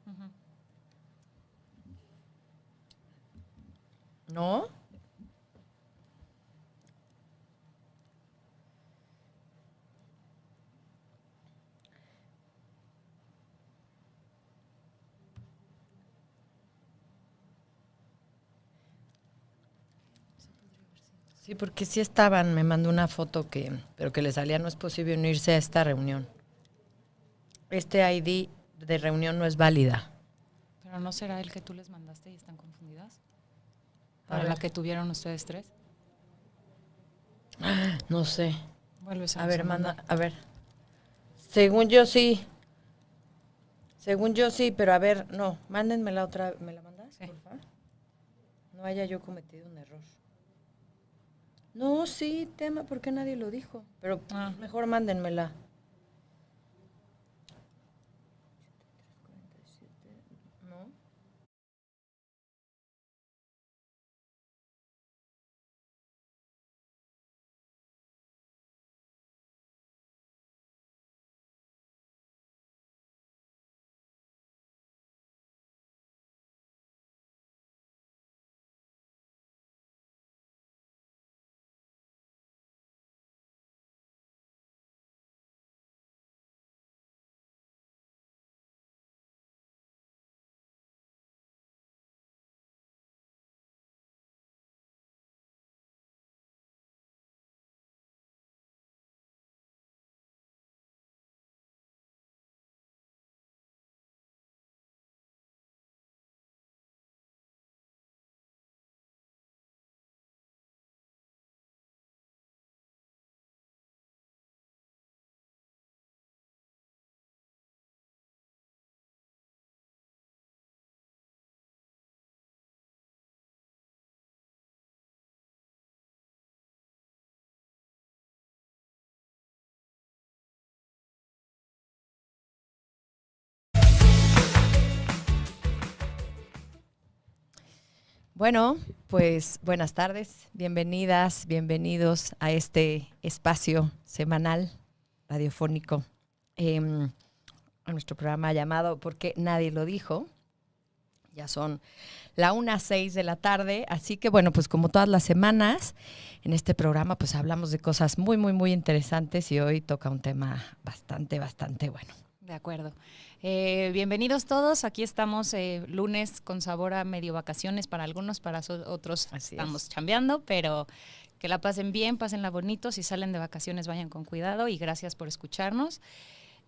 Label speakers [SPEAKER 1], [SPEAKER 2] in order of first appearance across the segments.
[SPEAKER 1] Uh-huh.
[SPEAKER 2] ¿No? Sí, porque sí estaban, me mandó una foto pero que le salía, no es posible unirse a esta reunión. Este ID de reunión no es válida.
[SPEAKER 1] ¿Pero no será el que tú les mandaste y están confundidas?
[SPEAKER 2] A
[SPEAKER 1] ¿Para
[SPEAKER 2] ver.
[SPEAKER 1] la que tuvieron ustedes 3?
[SPEAKER 2] No sé.
[SPEAKER 1] Vuelves
[SPEAKER 2] A ver,
[SPEAKER 1] mandar.
[SPEAKER 2] a ver. Según yo sí. Según yo sí, pero a ver, no. Mándenmela otra. ¿Me la mandas,
[SPEAKER 1] Sí.
[SPEAKER 2] por favor? No haya yo cometido un error. No, sí, tema, ¿por qué nadie lo dijo? Pero mejor mándenmela. ¿No? Bueno, pues buenas tardes, bienvenidas, bienvenidos a este espacio semanal radiofónico, a nuestro programa llamado ¿Por qué nadie lo dijo? Ya son la 1:06 de la tarde, así que bueno, pues como todas las semanas, en este programa pues hablamos de cosas muy, muy, muy interesantes y hoy toca un tema bastante, bastante bueno.
[SPEAKER 1] De acuerdo. Bienvenidos todos. Aquí estamos lunes con sabor a medio vacaciones para algunos, para otros
[SPEAKER 2] Así
[SPEAKER 1] estamos chambeando, pero que la pasen bien, pásenla bonito. Si salen de vacaciones, vayan con cuidado y gracias por escucharnos.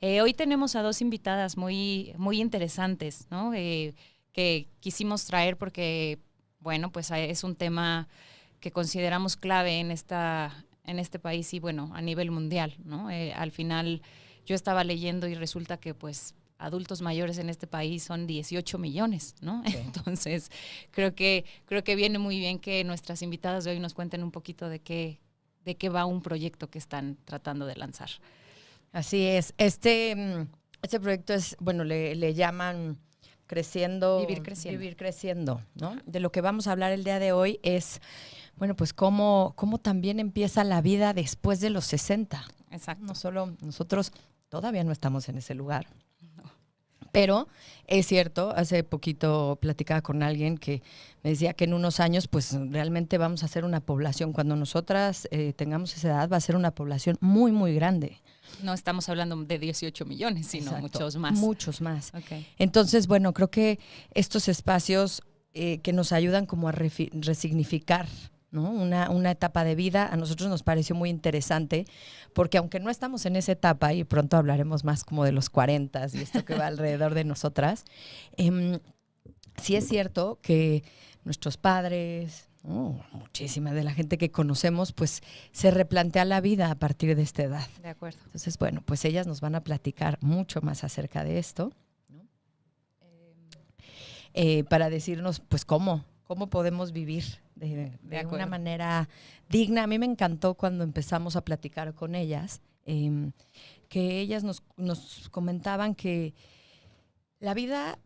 [SPEAKER 1] Hoy tenemos a 2 invitadas muy, muy interesantes, ¿no? Que quisimos traer porque, bueno, pues es un tema que consideramos clave en este país y, bueno, a nivel mundial, ¿no? Al final yo estaba leyendo y resulta que pues adultos mayores en este país son 18 millones, ¿no? Sí. Entonces, creo que viene muy bien que nuestras invitadas de hoy nos cuenten un poquito de qué va un proyecto que están tratando de lanzar.
[SPEAKER 2] Así es. Este proyecto es, bueno, le llaman
[SPEAKER 1] Vivir creciendo,
[SPEAKER 2] ¿no? De lo que vamos a hablar el día de hoy es, bueno, pues cómo también empieza la vida después de los 60.
[SPEAKER 1] Exacto.
[SPEAKER 2] No solo nosotros todavía no estamos en ese lugar. No. Pero es cierto, hace poquito platicaba con alguien que me decía que en unos años pues realmente vamos a ser una población, cuando nosotras tengamos esa edad va a ser una población muy, muy grande.
[SPEAKER 1] No estamos hablando de 18 millones, sino
[SPEAKER 2] Exacto,
[SPEAKER 1] muchos más.
[SPEAKER 2] Muchos más.
[SPEAKER 1] Okay.
[SPEAKER 2] Entonces, bueno, creo que estos espacios que nos ayudan como a resignificar, ¿no? Una etapa de vida, a nosotros nos pareció muy interesante, porque aunque no estamos en esa etapa, y pronto hablaremos más como de los 40 y esto que va alrededor de nosotras, sí es cierto que nuestros padres, muchísima de la gente que conocemos, pues se replantea la vida a partir de esta edad.
[SPEAKER 1] De acuerdo.
[SPEAKER 2] Entonces, bueno, pues ellas nos van a platicar mucho más acerca de esto, ¿no? Para decirnos, pues, cómo podemos vivir de una manera digna. A mí me encantó cuando empezamos a platicar con ellas, que ellas nos comentaban que la vida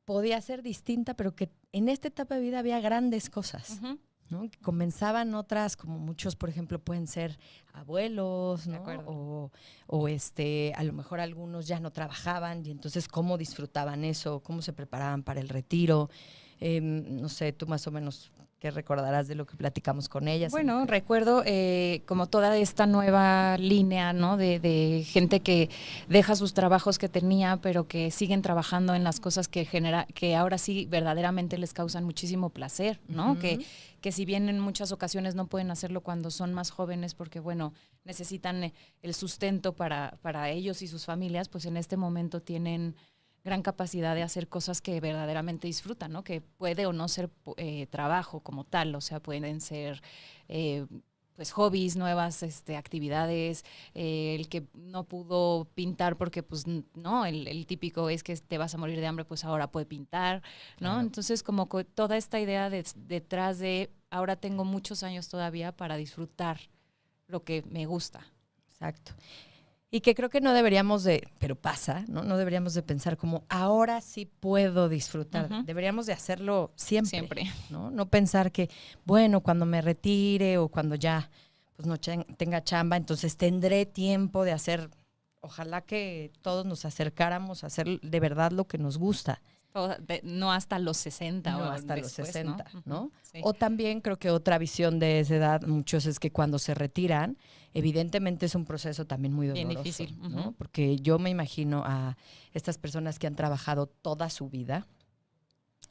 [SPEAKER 2] podía ser distinta, pero que en esta etapa de vida había grandes cosas.
[SPEAKER 1] Uh-huh.
[SPEAKER 2] ¿no? Que comenzaban otras, como muchos, por ejemplo, pueden ser abuelos,
[SPEAKER 1] De
[SPEAKER 2] ¿no?
[SPEAKER 1] acuerdo.
[SPEAKER 2] O a lo mejor algunos ya no trabajaban y entonces cómo disfrutaban eso, cómo se preparaban para el retiro. No sé, tú más o menos qué recordarás de lo que platicamos con ellas.
[SPEAKER 1] Bueno, recuerdo como toda esta nueva línea, ¿no? De gente que deja sus trabajos que tenía, pero que siguen trabajando en las cosas que ahora sí verdaderamente les causan muchísimo placer, ¿no?
[SPEAKER 2] Ujú.
[SPEAKER 1] Que si bien en muchas ocasiones no pueden hacerlo cuando son más jóvenes, porque bueno, necesitan el sustento para ellos y sus familias, pues en este momento tienen gran capacidad de hacer cosas que verdaderamente disfrutan, ¿no? Que puede o no ser trabajo como tal, o sea, pueden ser pues hobbies, nuevas actividades, el que no pudo pintar porque pues no, el típico es que te vas a morir de hambre, pues ahora puede pintar, ¿no?
[SPEAKER 2] Claro.
[SPEAKER 1] Entonces como toda esta idea detrás de ahora tengo muchos años todavía para disfrutar lo que me gusta.
[SPEAKER 2] Exacto. Y que creo que no deberíamos de, pero pasa, ¿no? No deberíamos de pensar como, ahora sí puedo disfrutar.
[SPEAKER 1] Ujú.
[SPEAKER 2] Deberíamos de hacerlo siempre,
[SPEAKER 1] Siempre.
[SPEAKER 2] ¿no? No pensar que, bueno, cuando me retire o cuando ya pues no tenga chamba, entonces tendré tiempo de hacer. Ojalá que todos nos acercáramos a hacer de verdad lo que nos gusta.
[SPEAKER 1] No hasta los 60
[SPEAKER 2] No
[SPEAKER 1] o
[SPEAKER 2] hasta los
[SPEAKER 1] después, ¿no?
[SPEAKER 2] 60, ¿no?
[SPEAKER 1] Sí.
[SPEAKER 2] O también creo que otra visión de esa edad, muchos es que cuando se retiran, evidentemente es un proceso también muy
[SPEAKER 1] Bien
[SPEAKER 2] doloroso,
[SPEAKER 1] difícil.
[SPEAKER 2] ¿no? Porque yo me imagino a estas personas que han trabajado toda su vida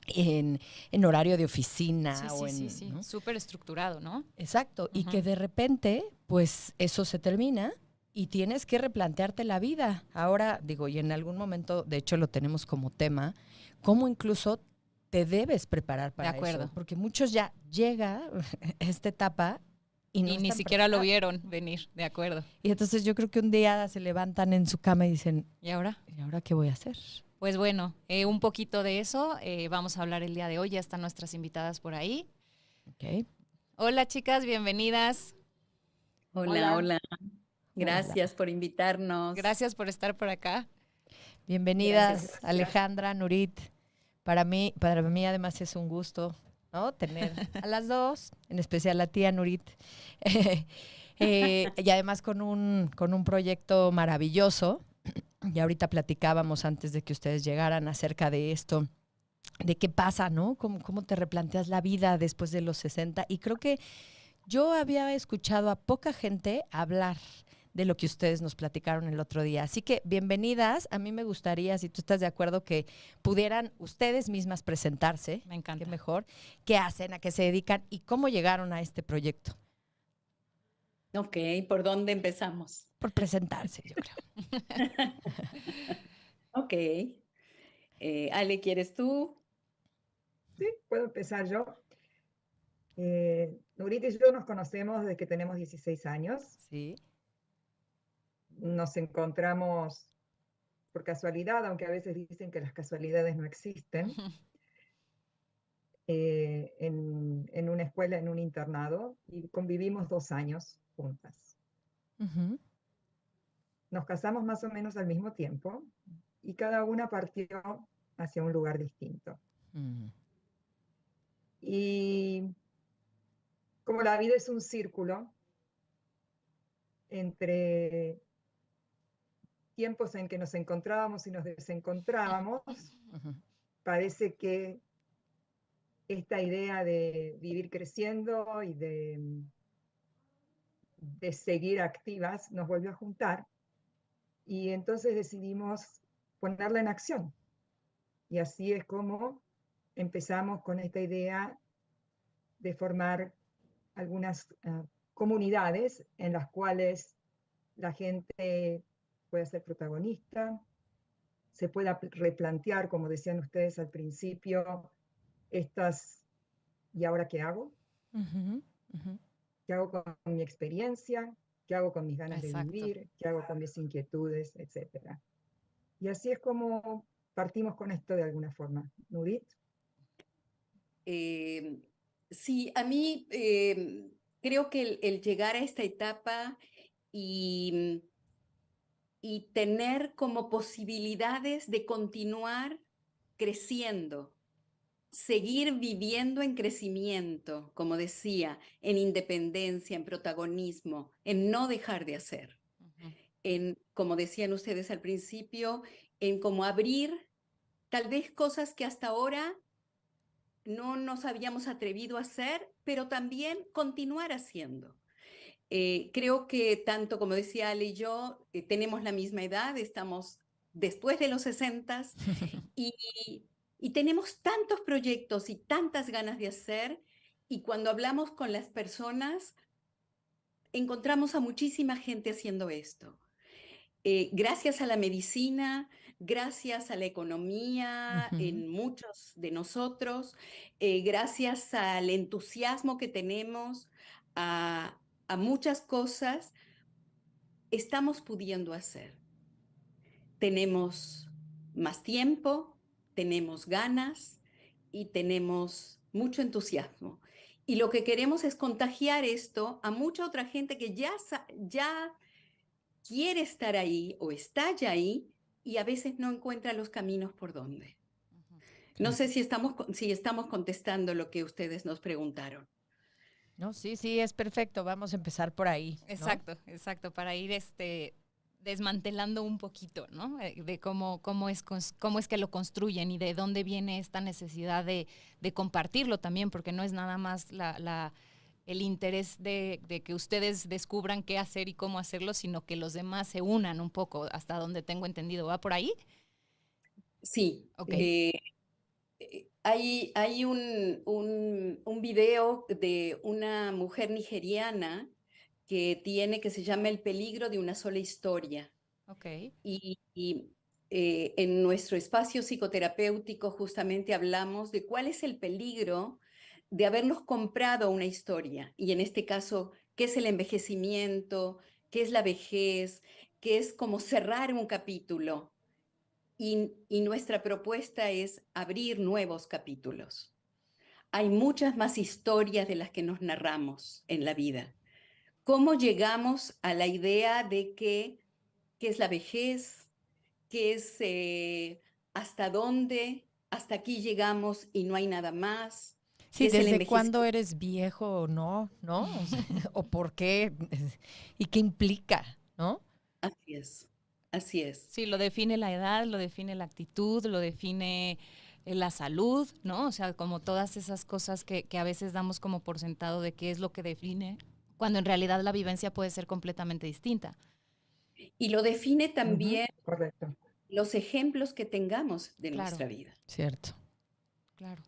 [SPEAKER 2] en horario de
[SPEAKER 1] Sí,
[SPEAKER 2] oficina o
[SPEAKER 1] sí, sí,
[SPEAKER 2] en,
[SPEAKER 1] sí.
[SPEAKER 2] ¿no?
[SPEAKER 1] Súper estructurado, ¿no?
[SPEAKER 2] Exacto, y que
[SPEAKER 1] Ujú.
[SPEAKER 2] de repente, pues eso se termina y tienes que replantearte la vida. Ahora, digo, y en algún momento, de hecho lo tenemos como tema, cómo incluso te debes preparar
[SPEAKER 1] De
[SPEAKER 2] para eso,
[SPEAKER 1] acuerdo.
[SPEAKER 2] porque muchos ya llega esta etapa y no
[SPEAKER 1] Y ni
[SPEAKER 2] están
[SPEAKER 1] siquiera lo
[SPEAKER 2] preparados.
[SPEAKER 1] vieron venir, de acuerdo.
[SPEAKER 2] Y entonces yo creo que un día se levantan en su cama y dicen,
[SPEAKER 1] ¿Y ahora?
[SPEAKER 2] ¿y ahora qué voy a hacer?
[SPEAKER 1] Pues bueno, un poquito de eso vamos a hablar el día de hoy. Ya están nuestras invitadas por ahí.
[SPEAKER 2] ¿Ok?
[SPEAKER 1] Hola, chicas, bienvenidas.
[SPEAKER 3] Hola,
[SPEAKER 4] Hola,
[SPEAKER 3] hola.
[SPEAKER 2] Hola.
[SPEAKER 3] Gracias por invitarnos.
[SPEAKER 1] Gracias por estar por acá.
[SPEAKER 4] gracias,
[SPEAKER 2] Bienvenidas,
[SPEAKER 4] gracias.
[SPEAKER 2] Alejandra, Nurit. Para mí además es un gusto, ¿no? Tener a las dos, en especial a ti, a Nurit. Y además con un proyecto maravilloso. Y ahorita platicábamos antes de que ustedes llegaran acerca de esto, de qué pasa, ¿no? ¿Cómo te replanteas la vida después de los 60? Y creo que yo había escuchado a poca gente hablar de lo que ustedes nos platicaron el otro día. Así que bienvenidas. A mí me gustaría, si tú estás de acuerdo, que pudieran ustedes mismas presentarse.
[SPEAKER 1] Me encanta.
[SPEAKER 2] Qué mejor. ¿Qué hacen? ¿A qué se dedican? ¿Y cómo llegaron a este proyecto?
[SPEAKER 3] Ok, ¿por dónde empezamos?
[SPEAKER 2] Por presentarse, yo creo.
[SPEAKER 3] Ok. Ale, ¿quieres tú?
[SPEAKER 4] Sí, puedo empezar yo. Nurita y yo nos conocemos desde que tenemos 16 años.
[SPEAKER 2] Sí.
[SPEAKER 4] Nos encontramos por casualidad, aunque a veces dicen que las casualidades no existen, en una escuela, en un internado, y convivimos 2 años juntas.
[SPEAKER 2] Ujú.
[SPEAKER 4] Nos casamos más o menos al mismo tiempo y cada una partió hacia un lugar distinto.
[SPEAKER 2] Mm.
[SPEAKER 4] Y como la vida es un círculo, entre tiempos en que nos encontrábamos y nos desencontrábamos,
[SPEAKER 2] Ujú.
[SPEAKER 4] parece que esta idea de vivir creciendo y de seguir activas nos volvió a juntar y entonces decidimos ponerla en acción. Y así es como empezamos con esta idea de formar algunas comunidades en las cuales la gente pueda ser protagonista, se pueda replantear, como decían ustedes al principio, estas, ¿y ahora qué hago?
[SPEAKER 2] Ujú. Ujú.
[SPEAKER 4] ¿Qué hago con mi experiencia? ¿Qué hago con mis ganas de
[SPEAKER 1] Exacto.
[SPEAKER 4] vivir? ¿Qué hago con mis inquietudes? Etcétera. Y así es como partimos con esto de alguna forma. Nurit.
[SPEAKER 3] Eh, sí, a mí creo que el llegar a esta etapa y, y tener como posibilidades de continuar creciendo seguir viviendo en crecimiento, como decía, en independencia, en protagonismo, en no dejar de hacer, en, como decían ustedes al principio, en cómo abrir tal vez cosas que hasta ahora no nos habíamos atrevido a hacer, pero también continuar haciendo. Creo que tanto como decía Ale y yo, tenemos la misma edad, estamos después de los 60 y, y tenemos tantos proyectos y tantas ganas de hacer, y cuando hablamos con las personas, encontramos a muchísima gente haciendo esto. Gracias a la medicina, gracias a la economía en muchos de nosotros, gracias al entusiasmo que tenemos, a muchas cosas, estamos pudiendo hacer. Tenemos más tiempo, tenemos ganas y tenemos mucho entusiasmo. Y lo que queremos es contagiar esto a mucha otra gente que ya quiere estar ahí o está ya ahí y a veces no encuentra los caminos por dónde. No sé si estamos contestando lo que ustedes nos preguntaron.
[SPEAKER 2] No, sí, sí, es perfecto. Vamos a empezar por ahí, ¿no?
[SPEAKER 1] Exacto, exacto, para ir desmantelando un poquito, ¿no? De cómo es que lo construyen y de dónde viene esta necesidad de compartirlo también, porque no es nada más el interés de que ustedes descubran qué hacer y cómo hacerlo, sino que los demás se unan un poco, hasta donde tengo entendido. ¿Va por ahí?
[SPEAKER 3] Sí.
[SPEAKER 1] Ok.
[SPEAKER 3] Hay un video de una mujer nigeriana que se llama El peligro de una sola historia.
[SPEAKER 1] Ok.
[SPEAKER 3] Y en nuestro espacio psicoterapéutico justamente hablamos de cuál es el peligro de habernos comprado una historia. Y en este caso, ¿qué es el envejecimiento? ¿Qué es la vejez? ¿Qué es como cerrar un capítulo? Y nuestra propuesta es abrir nuevos capítulos. Hay muchas más historias de las que nos narramos en la vida. ¿Cómo llegamos a la idea de qué es la vejez? ¿Qué es hasta dónde? Hasta aquí llegamos y no hay nada más.
[SPEAKER 2] Sí,
[SPEAKER 3] ¿Qué es el
[SPEAKER 2] desde cuándo
[SPEAKER 3] envejecimiento?
[SPEAKER 2] eres viejo o no, ¿no? O sea, o por qué y qué implica, ¿no?
[SPEAKER 3] Así es, así es.
[SPEAKER 1] Sí, lo define la edad, lo define la actitud, lo define la salud, ¿no? O sea, como todas esas cosas que a veces damos como por sentado de qué es lo que define, cuando en realidad la vivencia puede ser completamente distinta.
[SPEAKER 3] Y lo define también
[SPEAKER 4] Correcto.
[SPEAKER 3] los ejemplos que tengamos de
[SPEAKER 1] Claro,
[SPEAKER 3] nuestra vida.
[SPEAKER 2] Cierto.
[SPEAKER 1] claro.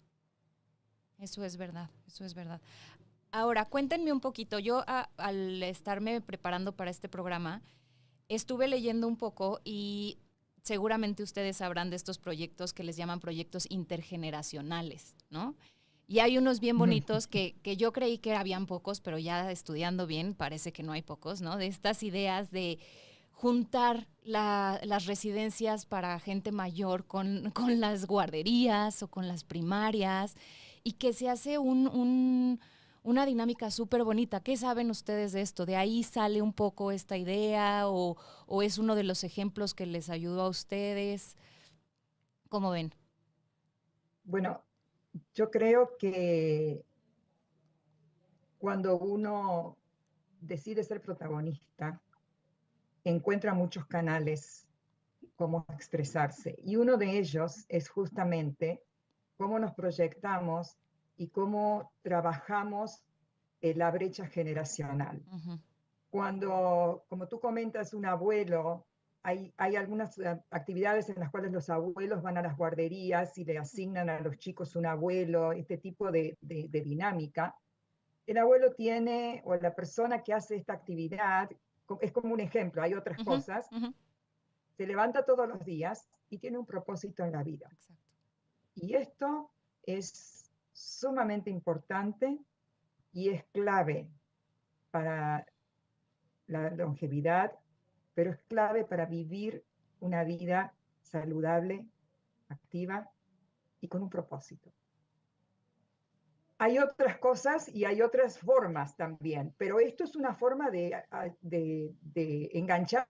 [SPEAKER 1] Eso es verdad, eso es verdad. Ahora, cuéntenme un poquito. Yo al estarme preparando para este programa, estuve leyendo un poco y seguramente ustedes sabrán de estos proyectos que les llaman proyectos intergeneracionales, ¿no? Y hay unos bien bonitos que yo creí que habían pocos, pero ya estudiando bien parece que no hay pocos, ¿no? De estas ideas de juntar las residencias para gente mayor con las guarderías o con las primarias y que se hace una dinámica súper bonita. ¿Qué saben ustedes de esto? ¿De ahí sale un poco esta idea o es uno de los ejemplos que les ayudó a ustedes? ¿Cómo ven?
[SPEAKER 4] Bueno, yo creo que cuando uno decide ser protagonista, encuentra muchos canales cómo expresarse. Y uno de ellos es justamente cómo nos proyectamos y cómo trabajamos la brecha generacional.
[SPEAKER 1] Uh-huh.
[SPEAKER 4] Cuando, como tú comentas, un abuelo, hay algunas actividades en las cuales los abuelos van a las guarderías y le asignan a los chicos un abuelo, este tipo de dinámica. El abuelo tiene, o la persona que hace esta actividad, es como un ejemplo, hay otras
[SPEAKER 1] Uh-huh.
[SPEAKER 4] cosas,
[SPEAKER 1] Uh-huh.
[SPEAKER 4] se levanta todos los días y tiene un propósito en la vida.
[SPEAKER 1] Exacto.
[SPEAKER 4] Y esto es sumamente importante y es clave para la longevidad, pero es clave para vivir una vida saludable, activa y con un propósito. Hay otras cosas y hay otras formas también, pero esto es una forma de enganchar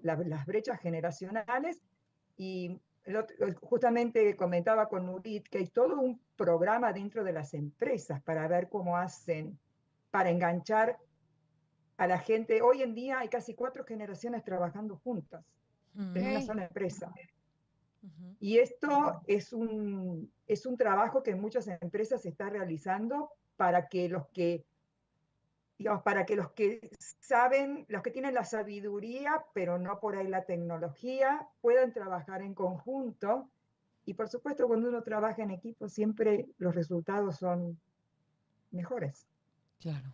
[SPEAKER 4] las brechas generacionales y justamente comentaba con Nurit que hay todo un programa dentro de las empresas para ver cómo hacen para enganchar a la gente. Hoy en día hay casi 4 generaciones trabajando juntas en una sola empresa. Y esto es un trabajo que muchas empresas se está realizando para que digamos, para que los que saben, los que tienen la sabiduría, pero no por ahí la tecnología, puedan trabajar en conjunto. Y por supuesto, cuando uno trabaja en equipo, siempre los resultados son mejores.
[SPEAKER 2] Claro.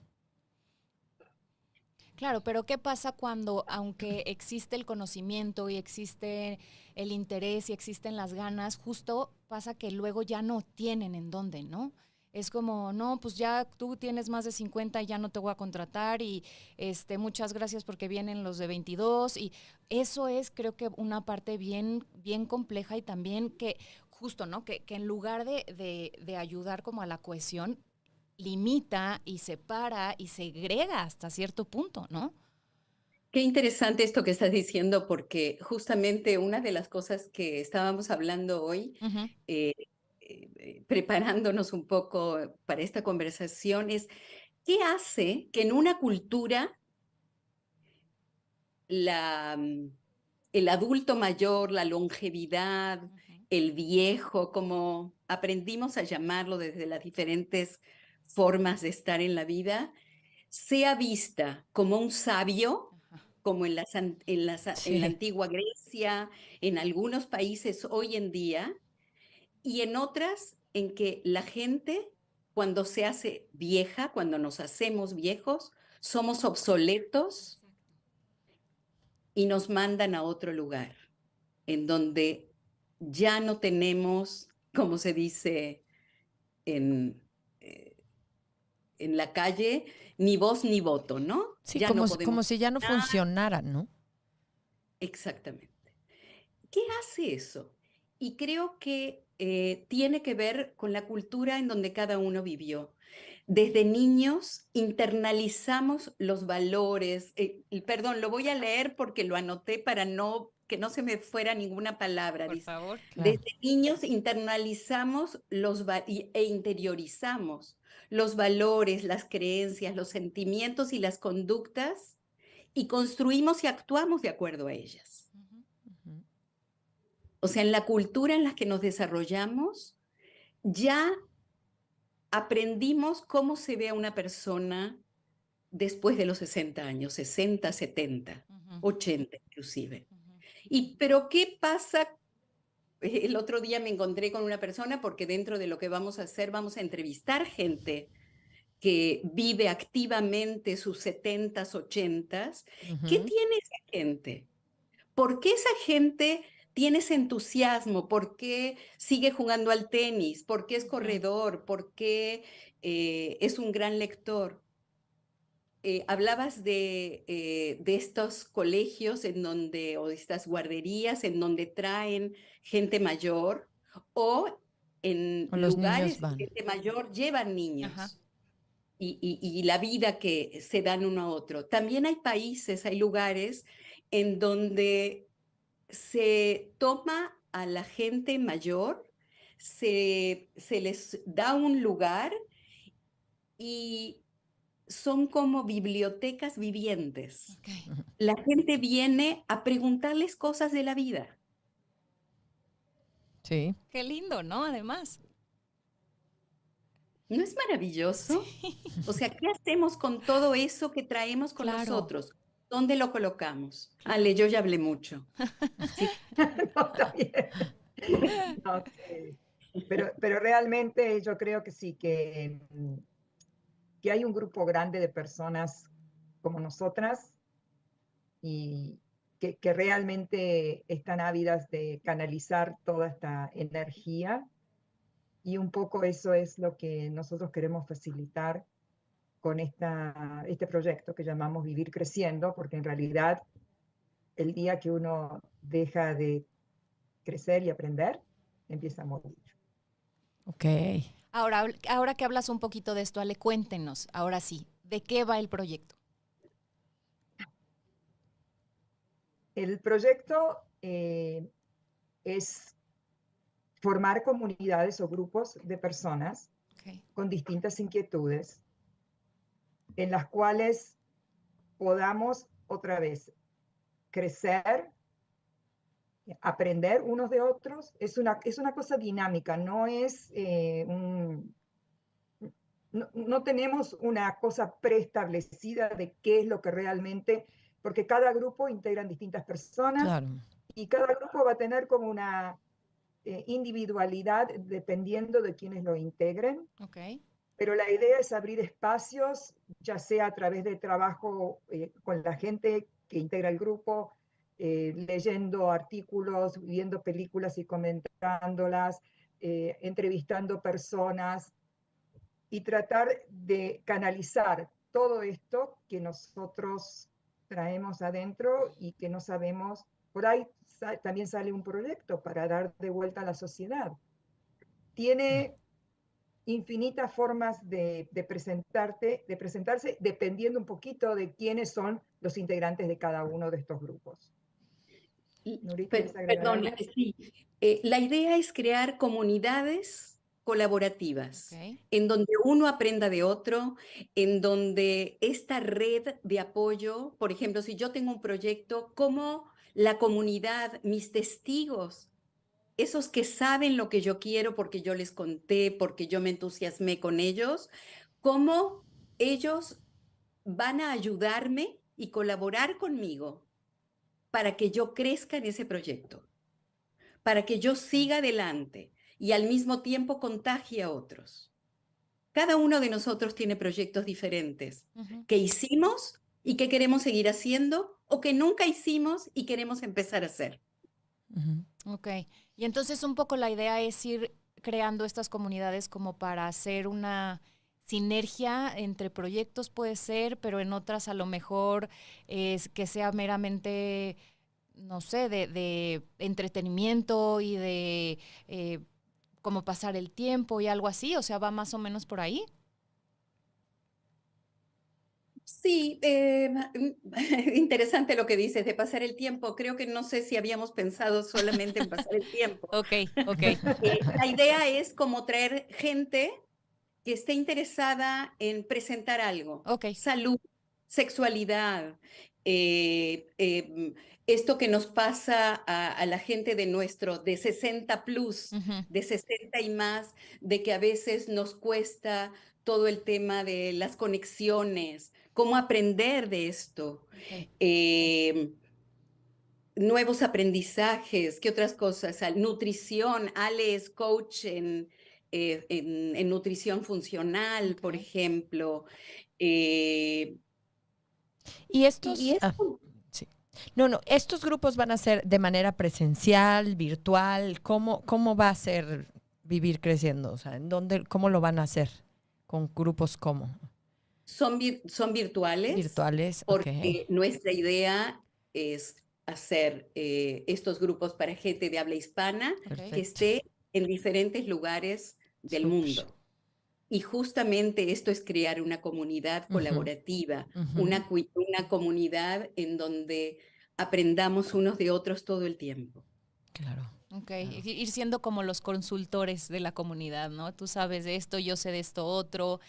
[SPEAKER 1] Claro, pero ¿qué pasa cuando, aunque existe el conocimiento y existe el interés y existen las ganas, justo pasa que luego ya no tienen en dónde, ¿no? Es como, no, pues ya tú tienes más de 50 y ya no te voy a contratar y muchas gracias porque vienen los de 22 y eso es creo que una parte bien, bien compleja y también que justo, ¿no? Que en lugar de ayudar como a la cohesión, limita y separa y segrega hasta cierto punto, ¿no?
[SPEAKER 3] Qué interesante esto que estás diciendo, porque justamente una de las cosas que estábamos hablando hoy,
[SPEAKER 1] Uh-huh.
[SPEAKER 3] Preparándonos un poco para esta conversación, es qué hace que en una cultura el adulto mayor, la longevidad,
[SPEAKER 1] Uh-huh.
[SPEAKER 3] el viejo, como aprendimos a llamarlo desde las diferentes formas de estar en la vida, sea vista como un sabio, como en la antigua Grecia, en algunos países hoy en día, y en otras en que la gente, cuando se hace vieja, cuando nos hacemos viejos, somos obsoletos y nos mandan a otro lugar, en donde ya no tenemos, como se dice en, eh, en la calle, ni voz ni voto, ¿no?
[SPEAKER 2] Sí,
[SPEAKER 3] Ya no
[SPEAKER 2] como
[SPEAKER 3] podemos
[SPEAKER 2] si ya no
[SPEAKER 3] nada.
[SPEAKER 2] funcionaran, ¿no?
[SPEAKER 3] Exactamente. ¿Qué hace eso? Y creo que tiene que ver con la cultura en donde cada uno vivió. Desde niños internalizamos los valores. Perdón, lo voy a leer porque lo anoté para que no se me fuera ninguna palabra.
[SPEAKER 1] Por
[SPEAKER 3] Dice,
[SPEAKER 1] favor.
[SPEAKER 2] Claro.
[SPEAKER 3] desde niños internalizamos e interiorizamos los valores, las creencias, los sentimientos y las conductas y construimos y actuamos de acuerdo a ellas.
[SPEAKER 2] Ujú.
[SPEAKER 3] O sea, en la cultura en la que nos desarrollamos, ya aprendimos cómo se ve a una persona después de los 60 años, 60, 70,
[SPEAKER 1] Uh-huh.
[SPEAKER 3] 80 inclusive.
[SPEAKER 1] Uh-huh.
[SPEAKER 3] Pero ¿qué pasa? El otro día me encontré con una persona porque dentro de lo que vamos a hacer, vamos a entrevistar gente que vive activamente sus 70s, 80s. ¿Qué
[SPEAKER 2] Ujú.
[SPEAKER 3] tiene esa gente? ¿Por qué esa gente tiene ese entusiasmo? ¿Por qué sigue jugando al tenis? ¿Por qué es corredor? ¿Por qué es un gran lector? Hablabas de estos colegios en donde, o de estas guarderías en donde traen gente mayor, o en
[SPEAKER 2] O los niños
[SPEAKER 3] lugares de
[SPEAKER 2] van.
[SPEAKER 3] gente mayor llevan
[SPEAKER 1] Ajá.
[SPEAKER 3] niños. Y la vida que se dan uno a otro. También hay países, hay lugares en donde se toma a la gente mayor, se les da un lugar y son como bibliotecas vivientes.
[SPEAKER 1] Okay.
[SPEAKER 3] La gente viene a preguntarles cosas de la vida.
[SPEAKER 2] Sí.
[SPEAKER 1] Qué lindo, ¿no? Además.
[SPEAKER 3] ¿No es maravilloso?
[SPEAKER 1] Sí.
[SPEAKER 3] O sea, ¿qué hacemos con todo eso que traemos con
[SPEAKER 1] Claro.
[SPEAKER 3] nosotros? ¿Dónde lo colocamos?
[SPEAKER 1] Claro.
[SPEAKER 3] Ale, yo ya hablé mucho. Sí.
[SPEAKER 4] No, está bien. No, sí. Pero realmente yo creo que sí, que hay un grupo grande de personas como nosotras y que realmente están ávidas de canalizar toda esta energía y un poco eso es lo que nosotros queremos facilitar con este proyecto que llamamos Vivir Creciendo, porque en realidad el día que uno deja de crecer y aprender, empieza a morir.
[SPEAKER 2] Ok.
[SPEAKER 1] Ahora que hablas un poquito de esto, Ale, cuéntenos, ahora sí, ¿de qué va el proyecto?
[SPEAKER 4] El proyecto es formar comunidades o grupos de personas con distintas inquietudes, en las cuales podamos otra vez crecer, aprender unos de otros. Es una cosa dinámica, no es no tenemos una cosa preestablecida de qué es lo que realmente, porque cada grupo integran distintas personas,
[SPEAKER 2] Claro.
[SPEAKER 4] y cada grupo va a tener como una individualidad dependiendo de quienes lo integren.
[SPEAKER 1] Okay.
[SPEAKER 4] Pero la idea es abrir espacios, ya sea a través de trabajo con la gente que integra el grupo, leyendo artículos, viendo películas y comentándolas, entrevistando personas, y tratar de canalizar todo esto que nosotros traemos adentro y que no sabemos. Por ahí también sale un proyecto para dar de vuelta a la sociedad. Tiene infinitas formas de presentarse, dependiendo un poquito de quiénes son los integrantes de cada uno de estos grupos. Nurit, ¿quieres agregar
[SPEAKER 3] Perdón,
[SPEAKER 4] algo?
[SPEAKER 3] sí. La idea es crear comunidades colaborativas, en donde uno aprenda de otro, en donde esta red de apoyo, por ejemplo, si yo tengo un proyecto, como la comunidad, mis testigos, esos que saben lo que yo quiero porque yo les conté, porque yo me entusiasmé con ellos, cómo ellos van a ayudarme y colaborar conmigo para que yo crezca en ese proyecto, para que yo siga adelante y al mismo tiempo contagie a otros. Cada uno de nosotros tiene proyectos diferentes que hicimos y que queremos seguir haciendo, o que nunca hicimos y queremos empezar a hacer.
[SPEAKER 1] Ok, y entonces un poco la idea es ir creando estas comunidades como para hacer una sinergia entre proyectos, puede ser, pero en otras a lo mejor es que sea meramente, no sé, de entretenimiento y de cómo pasar el tiempo y algo así, o sea, va más o menos por ahí.
[SPEAKER 3] Sí, interesante lo que dices de pasar el tiempo. Creo que no sé si habíamos pensado solamente en pasar el tiempo.
[SPEAKER 1] Ok.
[SPEAKER 3] La idea es como traer gente que esté interesada en presentar algo. Salud, sexualidad, esto que nos pasa a la gente de 60 plus, de 60 y más, de que a veces nos cuesta todo el tema de las conexiones, cómo aprender de esto, nuevos aprendizajes, ¿qué otras cosas? Nutrición, Ale es coach en nutrición funcional, por ejemplo.
[SPEAKER 2] Y estos... sí. No, estos grupos van a ser de manera presencial, virtual. ¿Cómo va a ser Vivir Creciendo? O sea, ¿cómo lo van a hacer? ¿Con grupos cómo?
[SPEAKER 3] Son virtuales.
[SPEAKER 2] Virtuales,
[SPEAKER 3] porque nuestra idea es hacer estos grupos para gente de habla hispana que esté en diferentes lugares del mundo. Y justamente esto es crear una comunidad colaborativa, una comunidad en donde aprendamos unos de otros todo el tiempo.
[SPEAKER 2] Claro.
[SPEAKER 1] Ir siendo como los consultores de la comunidad, ¿no? Tú sabes de esto, yo sé de esto otro,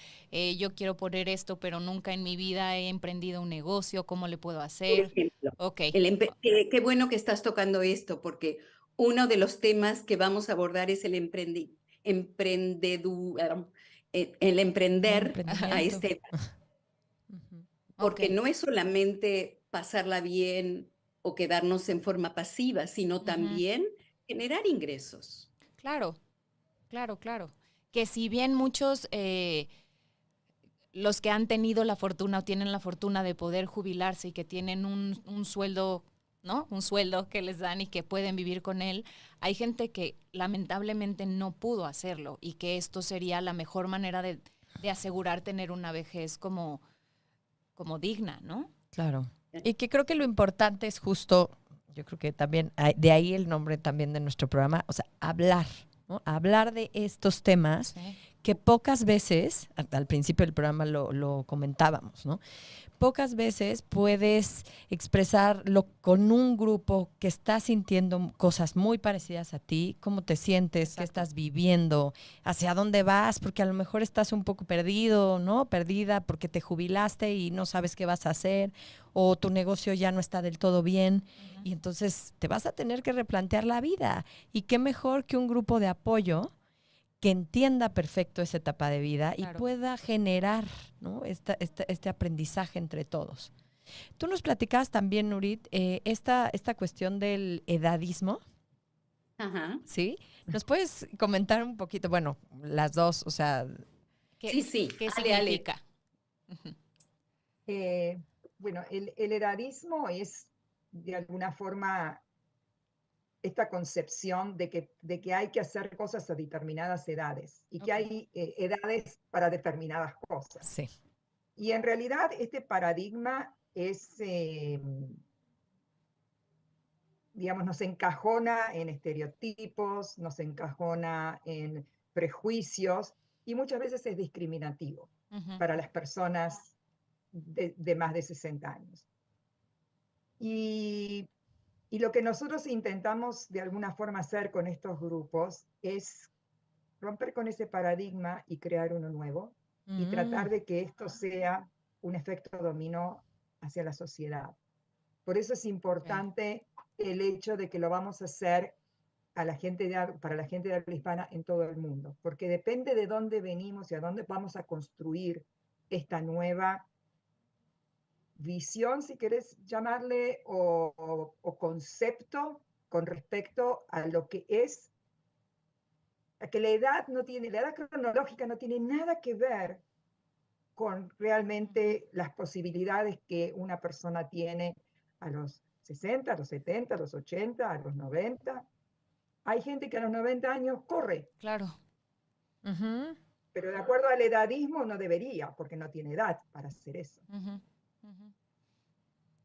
[SPEAKER 1] yo quiero poner esto, pero nunca en mi vida he emprendido un negocio, ¿cómo le puedo hacer?
[SPEAKER 3] Por ejemplo, qué bueno que estás tocando esto, porque uno de los temas que vamos a abordar es el emprender a esta edad. Porque no es solamente pasarla bien o quedarnos en forma pasiva, sino también generar ingresos.
[SPEAKER 1] Claro. Que si bien muchos, los que han tenido la fortuna o tienen la fortuna de poder jubilarse y que tienen un sueldo, ¿no? Un sueldo que les dan y que pueden vivir con él, hay gente que lamentablemente no pudo hacerlo y que esto sería la mejor manera de asegurar tener una vejez como digna, ¿no?
[SPEAKER 2] Claro. Y que creo que lo importante es justo, yo creo que también, de ahí el nombre también de nuestro programa, o sea, hablar, ¿no? Hablar de estos temas que pocas veces, al principio del programa lo comentábamos, ¿no? Pocas veces puedes expresarlo con un grupo que está sintiendo cosas muy parecidas a ti, cómo te sientes, qué estás viviendo, hacia dónde vas, porque a lo mejor estás un poco perdido, ¿no? Perdida porque te jubilaste y no sabes qué vas a hacer, o tu negocio ya no está del todo bien, y entonces te vas a tener que replantear la vida. Y qué mejor que un grupo de apoyo que entienda perfecto esa etapa de vida y pueda generar, ¿no? Este aprendizaje entre todos. Tú nos platicabas también, Nurit, esta cuestión del edadismo,
[SPEAKER 3] Ajá.
[SPEAKER 2] ¿sí? ¿Nos puedes comentar un poquito, bueno, las dos, o sea...
[SPEAKER 3] Sí.
[SPEAKER 1] ¿Qué
[SPEAKER 3] Ale, ale.
[SPEAKER 1] significa?
[SPEAKER 4] Bueno, el edadismo es de alguna forma esta concepción de que hay que hacer cosas a determinadas edades y que hay edades para determinadas cosas.
[SPEAKER 2] Sí.
[SPEAKER 4] Y en realidad este paradigma es, digamos, nos encajona en estereotipos, nos encajona en prejuicios y muchas veces es discriminativo para las personas de más de 60 años. Y lo que nosotros intentamos de alguna forma hacer con estos grupos es romper con ese paradigma y crear uno nuevo y tratar de que esto sea un efecto dominó hacia la sociedad. Por eso es importante el hecho de que lo vamos a hacer para la gente de habla hispana en todo el mundo, porque depende de dónde venimos y a dónde vamos a construir esta nueva visión, si querés llamarle, o concepto con respecto a lo que es, a que la edad cronológica no tiene nada que ver con realmente las posibilidades que una persona tiene a los 60, a los 70, a los 80, a los 90. Hay gente que a los 90 años corre.
[SPEAKER 1] Claro.
[SPEAKER 4] Pero de acuerdo al edadismo no debería, porque no tiene edad para hacer eso.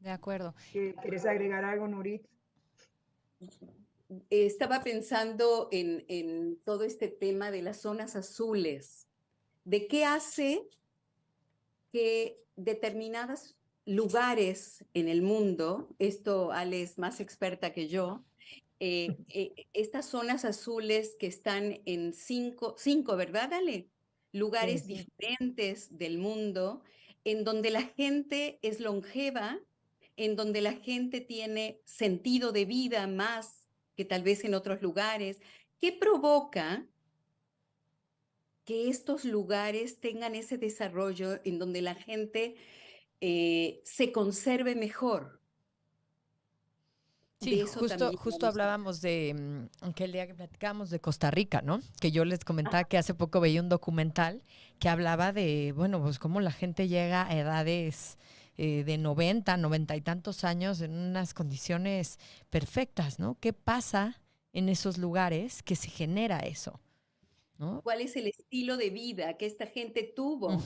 [SPEAKER 1] De acuerdo.
[SPEAKER 4] ¿Quieres agregar algo, Nurit?
[SPEAKER 3] Estaba pensando en todo este tema de las zonas azules, de qué hace que determinados lugares en el mundo, esto Ale es más experta que yo, estas zonas azules que están en cinco, ¿verdad, Ale? Lugares
[SPEAKER 4] Sí.
[SPEAKER 3] diferentes del mundo, en donde la gente es longeva, en donde la gente tiene sentido de vida más que tal vez en otros lugares. ¿Qué provoca que estos lugares tengan ese desarrollo en donde la gente se conserve mejor?
[SPEAKER 2] Sí,
[SPEAKER 3] De eso también
[SPEAKER 2] justo
[SPEAKER 3] vamos a hablar.
[SPEAKER 2] hablábamos de, aquel día que platicábamos de Costa Rica, ¿no? Que yo les comentaba que hace poco veía un documental que hablaba de, bueno, pues cómo la gente llega a edades de 90 y tantos años en unas condiciones perfectas, ¿no? ¿Qué pasa en esos lugares que se genera eso, ¿no?
[SPEAKER 3] ¿Cuál es el estilo de vida que esta gente tuvo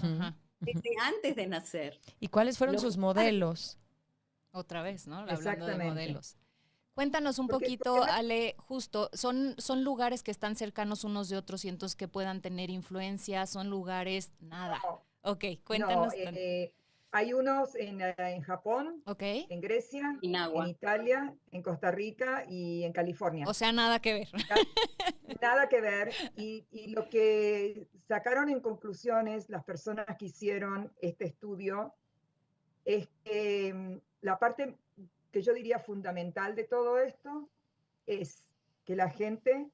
[SPEAKER 3] desde antes de nacer?
[SPEAKER 2] ¿Y cuáles fueron
[SPEAKER 3] Los
[SPEAKER 2] sus
[SPEAKER 3] padres.
[SPEAKER 2] modelos?
[SPEAKER 1] Otra vez, ¿no? Hablando de
[SPEAKER 4] Exactamente.
[SPEAKER 1] modelos. Cuéntanos un
[SPEAKER 4] Porque
[SPEAKER 1] poquito, Ale, justo, ¿son lugares que están cercanos unos de otros y entonces que puedan tener influencia? ¿Son lugares? Nada.
[SPEAKER 4] No,
[SPEAKER 1] Ok,
[SPEAKER 4] no,
[SPEAKER 1] cuéntanos.
[SPEAKER 4] hay unos en Japón,
[SPEAKER 1] Ok,
[SPEAKER 4] en Grecia,
[SPEAKER 3] Sin
[SPEAKER 4] en
[SPEAKER 3] agua.
[SPEAKER 4] Italia, en Costa Rica y en California.
[SPEAKER 1] o sea, nada que ver.
[SPEAKER 4] Nada que ver. Y lo que sacaron en conclusiones las personas que hicieron este estudio es que la parte que yo diría fundamental de todo esto es que la gente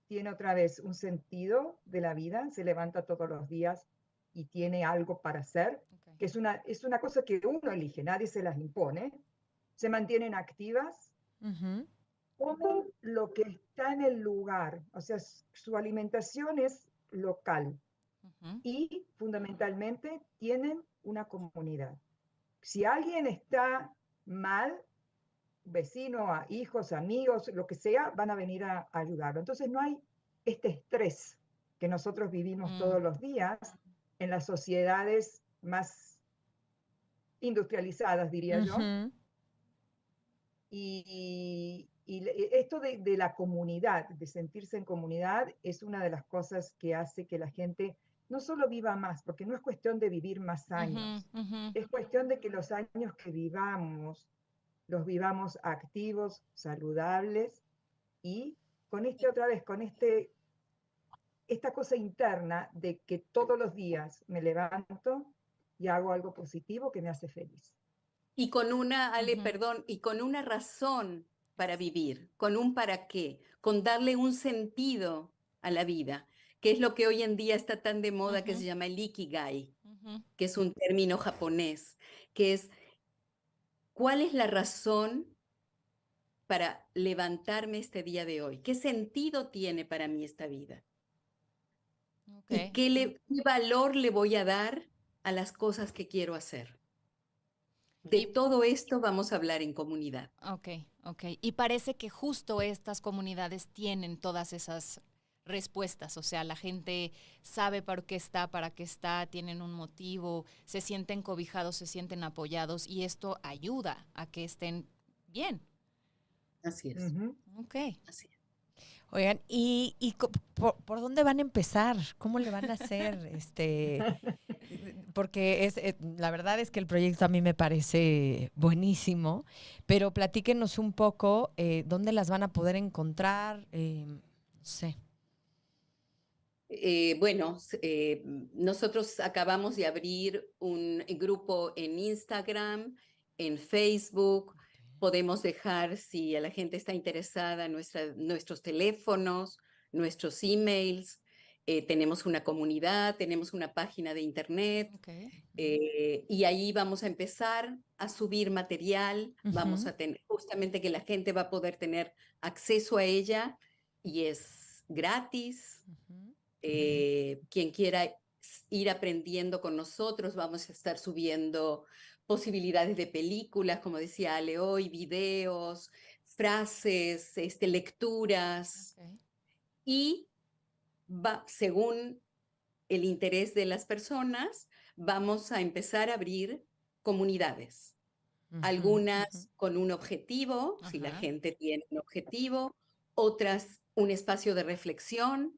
[SPEAKER 4] tiene otra vez un sentido de la vida, se levanta todos los días y tiene algo para hacer,
[SPEAKER 1] Okay.
[SPEAKER 4] que es una cosa que uno elige, nadie se las impone, se mantienen activas, como lo que está en el lugar, o sea, su alimentación es local y fundamentalmente tienen una comunidad. Si alguien está mal, vecino, a hijos, amigos, lo que sea, van a venir a ayudarlo. Entonces no hay este estrés que nosotros vivimos todos los días en las sociedades más industrializadas, diría yo. Y esto de la comunidad, de sentirse en comunidad, es una de las cosas que hace que la gente no solo viva más, porque no es cuestión de vivir más años, es cuestión de que los años que vivamos, los vivamos activos, saludables y con esta cosa interna de que todos los días me levanto y hago algo positivo que me hace feliz.
[SPEAKER 3] Y con una, Ale, perdón, y con una razón para vivir, con un para qué, con darle un sentido a la vida, que es lo que hoy en día está tan de moda, que se llama el Ikigai, que es un término japonés, que es, ¿cuál es la razón para levantarme este día de hoy? ¿Qué sentido tiene para mí esta vida? ¿Y qué valor le voy a dar a las cosas que quiero hacer? De todo esto vamos a hablar en comunidad.
[SPEAKER 1] Ok. Y parece que justo estas comunidades tienen todas esas respuestas, o sea, la gente sabe para qué está, tienen un motivo, se sienten cobijados, se sienten apoyados y esto ayuda a que estén bien.
[SPEAKER 3] Así es.
[SPEAKER 1] Ok.
[SPEAKER 3] Así es.
[SPEAKER 2] Oigan, ¿por dónde van a empezar? ¿Cómo le van a hacer? Porque la verdad es que el proyecto a mí me parece buenísimo, pero platíquenos un poco dónde las van a poder encontrar, no sé.
[SPEAKER 3] Bueno, nosotros acabamos de abrir un grupo en Instagram, en Facebook. Podemos dejar, si a la gente está interesada, nuestros teléfonos, nuestros emails. Tenemos una comunidad, tenemos una página de internet. Y ahí vamos a empezar a subir material. Vamos a tener justamente que la gente va a poder tener acceso a ella y es gratis. Quien quiera ir aprendiendo con nosotros, vamos a estar subiendo posibilidades de películas, como decía Ale hoy, videos, frases, lecturas. Y según el interés de las personas, vamos a empezar a abrir comunidades. Algunas con un objetivo, si la gente tiene un objetivo, otras un espacio de reflexión.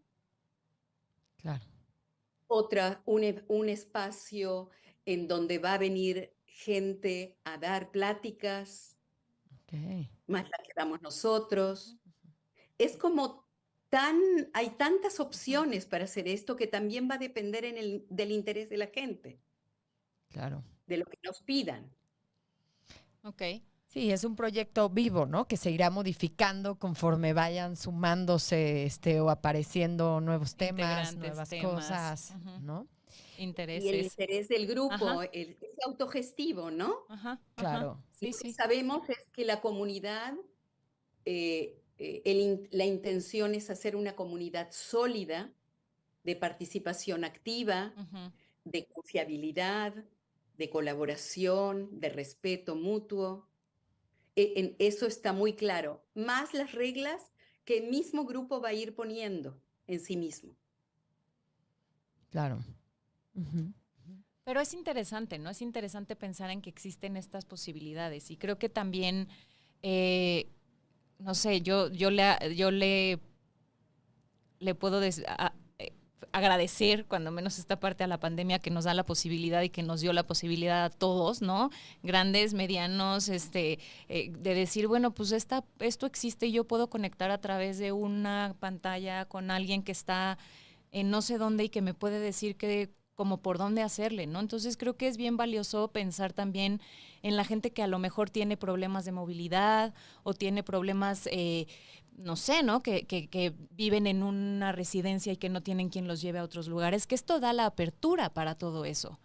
[SPEAKER 2] Claro.
[SPEAKER 3] Otra, un espacio en donde va a venir gente a dar pláticas, más la que damos nosotros. Es como hay tantas opciones para hacer esto que también va a depender del interés de la gente.
[SPEAKER 2] Claro.
[SPEAKER 3] De lo que nos pidan.
[SPEAKER 1] Ok.
[SPEAKER 2] Sí, es un proyecto vivo, ¿no? Que se irá modificando conforme vayan sumándose o apareciendo nuevos temas, nuevas cosas, ¿no?
[SPEAKER 1] Intereses.
[SPEAKER 3] Y el interés del grupo es autogestivo, ¿no?
[SPEAKER 2] Claro.
[SPEAKER 1] Sí,
[SPEAKER 3] Lo que sabemos es que la comunidad, la intención es hacer una comunidad sólida de participación activa, de confiabilidad, de colaboración, de respeto mutuo. Eso está muy claro, más las reglas que el mismo grupo va a ir poniendo en sí mismo.
[SPEAKER 2] Claro.
[SPEAKER 1] Pero es interesante, ¿no? Es interesante pensar en que existen estas posibilidades y creo que también, no sé, yo le puedo agradecer, cuando menos esta parte a la pandemia que nos da la posibilidad y que nos dio la posibilidad a todos, ¿no? Grandes, medianos, de decir, bueno, pues esto existe y yo puedo conectar a través de una pantalla con alguien que está en no sé dónde y que me puede decir como por dónde hacerle, ¿no? Entonces creo que es bien valioso pensar también en la gente que a lo mejor tiene problemas de movilidad o tiene problemas, no sé, ¿no? Que viven en una residencia y que no tienen quien los lleve a otros lugares, que esto da la apertura para todo eso.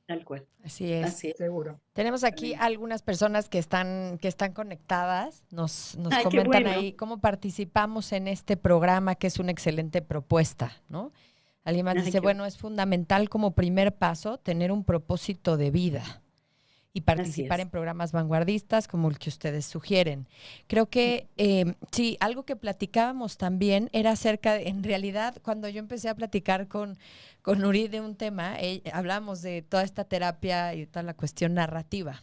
[SPEAKER 3] Tal cual.
[SPEAKER 2] Así es.
[SPEAKER 3] Así es.
[SPEAKER 4] Seguro.
[SPEAKER 2] Tenemos aquí algunas personas que están conectadas. Nos
[SPEAKER 3] Ay,
[SPEAKER 2] comentan
[SPEAKER 3] qué bueno.
[SPEAKER 2] ahí cómo participamos en este programa, que es una excelente propuesta, ¿no? Alguien más dice, bueno, es fundamental como primer paso tener un propósito de vida. y participar en programas vanguardistas como el que ustedes sugieren. Creo que sí, algo que platicábamos también era acerca de, en realidad, cuando yo empecé a platicar con Nurit de un tema, hablábamos de toda esta terapia y toda la cuestión narrativa.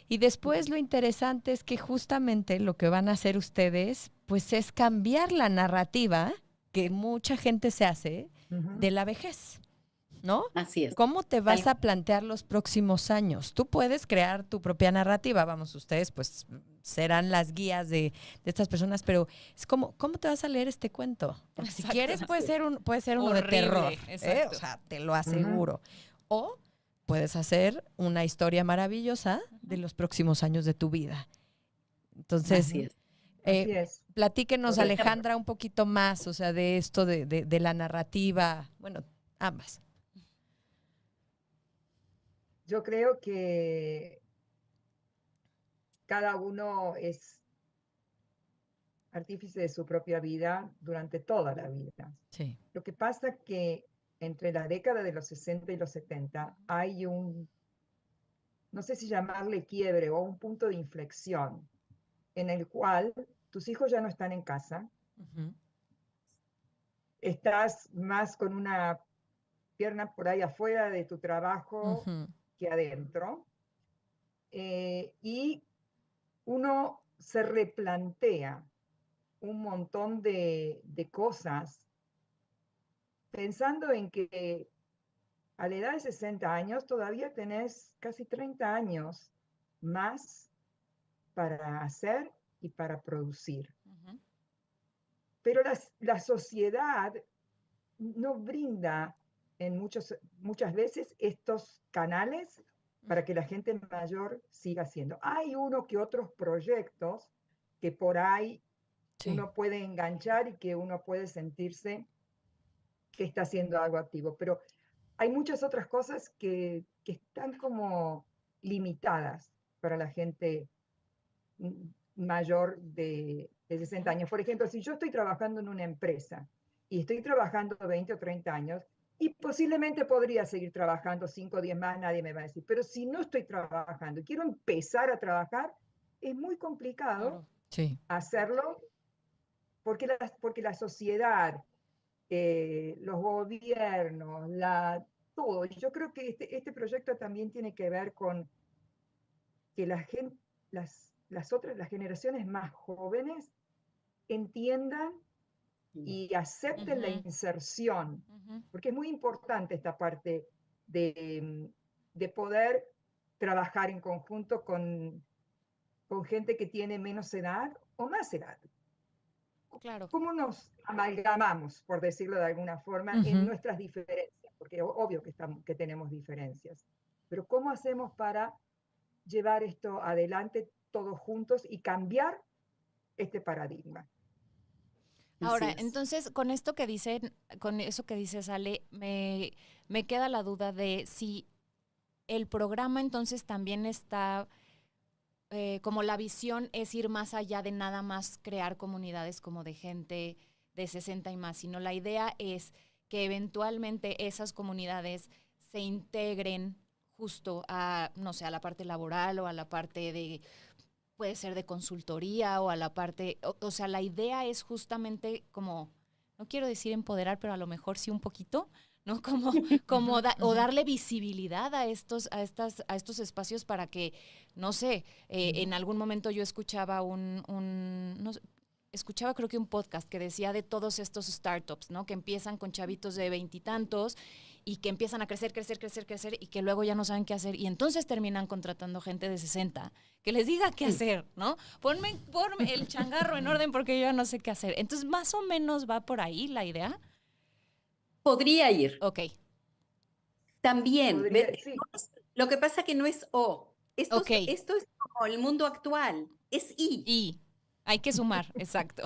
[SPEAKER 2] Y después lo interesante es que justamente lo que van a hacer ustedes, pues es cambiar la narrativa que mucha gente se hace de la vejez, ¿no?
[SPEAKER 3] Así es.
[SPEAKER 2] ¿Cómo te vas a plantear los próximos años? Tú puedes crear tu propia narrativa, vamos, ustedes pues serán las guías de estas personas, pero es como, ¿cómo te vas a leer este cuento? Porque si quieres puede ser uno de terror, o sea, te lo aseguro. O puedes hacer una historia maravillosa de los próximos años de tu vida. Entonces,
[SPEAKER 3] así es.
[SPEAKER 4] Así es.
[SPEAKER 2] Platíquenos, Alejandra, un poquito más, o sea, de esto de la narrativa, bueno, ambas.
[SPEAKER 4] Yo creo que cada uno es artífice de su propia vida durante toda la vida.
[SPEAKER 2] Sí.
[SPEAKER 4] Lo que pasa es que entre la década de los 60 y los 70 hay no sé si llamarle quiebre o un punto de inflexión en el cual tus hijos ya no están en casa, estás más con una pierna por ahí afuera de tu trabajo que adentro, y uno se replantea un montón de cosas pensando en que a la edad de 60 años todavía tenés casi 30 años más para hacer y para producir. Pero la sociedad no brinda muchas veces estos canales para que la gente mayor siga haciendo. Hay uno que otros proyectos que por ahí uno puede enganchar y que uno puede sentirse que está haciendo algo activo, pero hay muchas otras cosas que están como limitadas para la gente mayor de 60 años. Por ejemplo, si yo estoy trabajando en una empresa y estoy trabajando 20 o 30 años, y posiblemente podría seguir trabajando 5 o 10 más, nadie me va a decir, pero si no estoy trabajando y quiero empezar a trabajar, es muy complicado hacerlo porque la sociedad, los gobiernos, todo. Yo creo que este proyecto también tiene que ver con que las generaciones más jóvenes entiendan y acepten la inserción, porque es muy importante esta parte de poder trabajar en conjunto con gente que tiene menos edad o más edad.
[SPEAKER 1] Claro.
[SPEAKER 4] ¿Cómo nos amalgamamos, por decirlo de alguna forma, en nuestras diferencias? Porque obvio que tenemos diferencias, pero ¿cómo hacemos para llevar esto adelante todos juntos y cambiar este paradigma?
[SPEAKER 1] Ahora, entonces, con esto que dicen, con eso que dices, Ale, me queda la duda de si el programa entonces también está, como la visión es ir más allá de nada más crear comunidades como de gente de 60 y más, sino la idea es que eventualmente esas comunidades se integren justo a, no sé, a la parte laboral o a la parte de, puede ser de consultoría o a la parte, o sea, la idea es justamente como, no quiero decir empoderar, pero a lo mejor sí un poquito, ¿no? O darle visibilidad a estos espacios para que, no sé, en algún momento yo escuchaba escuchaba creo que un podcast que decía de todos estos startups, ¿no? Que empiezan con chavitos de 20 y tantos y que empiezan a crecer y que luego ya no saben qué hacer y entonces terminan contratando gente de 60 que les diga qué hacer, ¿no? Ponme el changarro en orden porque yo ya no sé qué hacer. Entonces, más o menos va por ahí la idea.
[SPEAKER 3] Podría ir.
[SPEAKER 1] Ok.
[SPEAKER 3] También.
[SPEAKER 4] Sí.
[SPEAKER 3] Lo que pasa que no es O. Esto es como el mundo actual. Es I.
[SPEAKER 1] Y hay que sumar, exacto.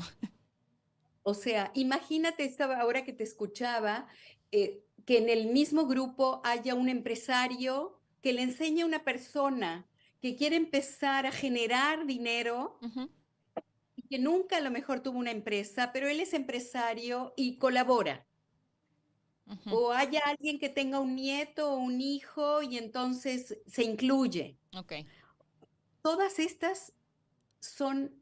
[SPEAKER 3] O sea, imagínate, ahora que te escuchaba, que en el mismo grupo haya un empresario que le enseñe a una persona que quiere empezar a generar dinero y que nunca a lo mejor tuvo una empresa, pero él es empresario y colabora.
[SPEAKER 1] Ujú.
[SPEAKER 3] o haya alguien que tenga un nieto o un hijo y entonces se incluye.
[SPEAKER 1] Ok,
[SPEAKER 3] Todas estas son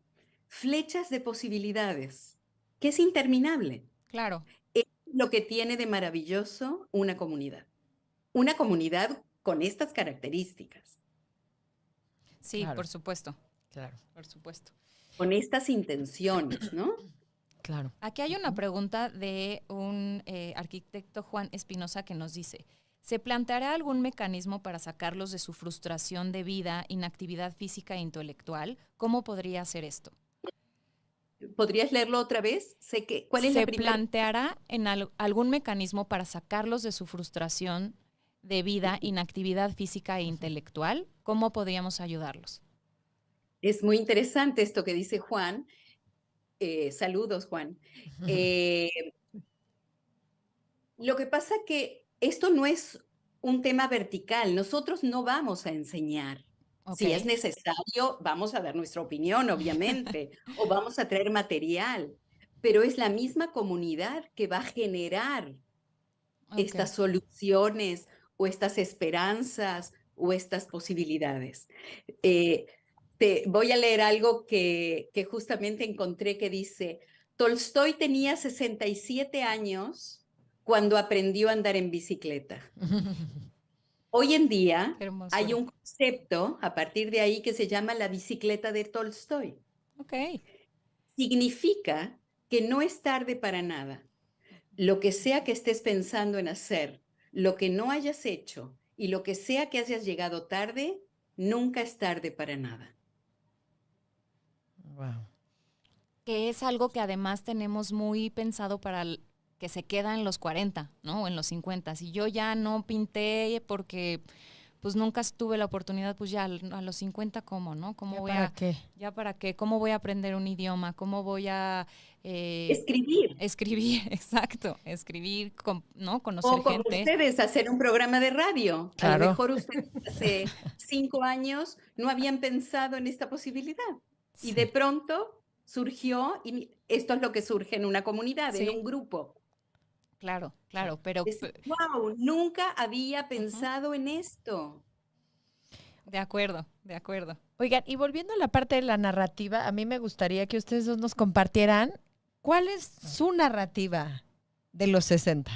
[SPEAKER 3] flechas de posibilidades, que es interminable.
[SPEAKER 1] claro.
[SPEAKER 3] Es lo que tiene de maravilloso una comunidad. Una comunidad con estas características,
[SPEAKER 1] Sí,
[SPEAKER 2] Claro,
[SPEAKER 1] por supuesto,
[SPEAKER 2] claro,
[SPEAKER 1] por supuesto.
[SPEAKER 3] con estas intenciones, ¿no?
[SPEAKER 2] claro.
[SPEAKER 1] Aquí hay una pregunta de un arquitecto Juan Espinosa que nos dice, ¿se planteará algún mecanismo para sacarlos de su frustración de vida, inactividad física e intelectual? ¿Cómo podría hacer esto?
[SPEAKER 3] ¿Podrías leerlo otra vez? ¿Cuál es la
[SPEAKER 1] ¿Se
[SPEAKER 3] primera?
[SPEAKER 1] planteará en algún mecanismo para sacarlos de su frustración de vida, inactividad física e intelectual? ¿Cómo podríamos ayudarlos?
[SPEAKER 3] Es muy interesante esto que dice Juan. Saludos, Juan. Eh, lo que pasa que esto no es un tema vertical. Nosotros no vamos a enseñar.
[SPEAKER 1] Ok,
[SPEAKER 3] Si es necesario, vamos a dar nuestra opinión, obviamente, o vamos a traer material, pero es la misma comunidad que va a generar
[SPEAKER 1] ok.
[SPEAKER 3] estas soluciones o estas esperanzas o estas posibilidades. Eh, Te voy a leer algo que justamente encontré que dice, Tolstoy tenía 67 años cuando aprendió a andar en bicicleta. Hoy en día
[SPEAKER 1] Qué
[SPEAKER 3] hay
[SPEAKER 1] hermosura.
[SPEAKER 3] un concepto a partir de ahí que se llama la bicicleta de Tolstoy.
[SPEAKER 1] Ok,
[SPEAKER 3] Significa que no es tarde para nada. Lo que sea que estés pensando en hacer, lo que no hayas hecho y lo que sea que hayas llegado tarde, nunca es tarde para nada.
[SPEAKER 2] Wow.
[SPEAKER 1] que es algo que además tenemos muy pensado para que se queda en los 40, ¿no? O en los 50. Si yo ya no pinté porque pues nunca tuve la oportunidad, pues ya a los 50, ¿cómo, no? ¿Cómo
[SPEAKER 2] ¿Ya
[SPEAKER 1] voy
[SPEAKER 2] para
[SPEAKER 1] a,
[SPEAKER 2] qué?
[SPEAKER 1] ya para qué? ¿Cómo voy a aprender un idioma? ¿Cómo voy a
[SPEAKER 3] Escribir.
[SPEAKER 1] escribir? Exacto, escribir, ¿no? Conocer
[SPEAKER 3] O como
[SPEAKER 1] gente.
[SPEAKER 3] ustedes, hacer un programa de radio. A lo
[SPEAKER 2] Claro.
[SPEAKER 3] mejor ustedes hace 5 años no habían pensado en esta posibilidad. Y de
[SPEAKER 2] Sí.
[SPEAKER 3] pronto surgió, y esto es lo que surge en una comunidad, en
[SPEAKER 1] Sí,
[SPEAKER 3] un grupo.
[SPEAKER 1] claro,
[SPEAKER 2] Claro.
[SPEAKER 1] claro, pero
[SPEAKER 3] Decir, wow, nunca había
[SPEAKER 1] ujú,
[SPEAKER 3] pensado en esto.
[SPEAKER 1] de acuerdo, de acuerdo.
[SPEAKER 2] Oigan, y volviendo a la parte de la narrativa, a mí me gustaría que ustedes dos nos compartieran cuál es su narrativa de los 60.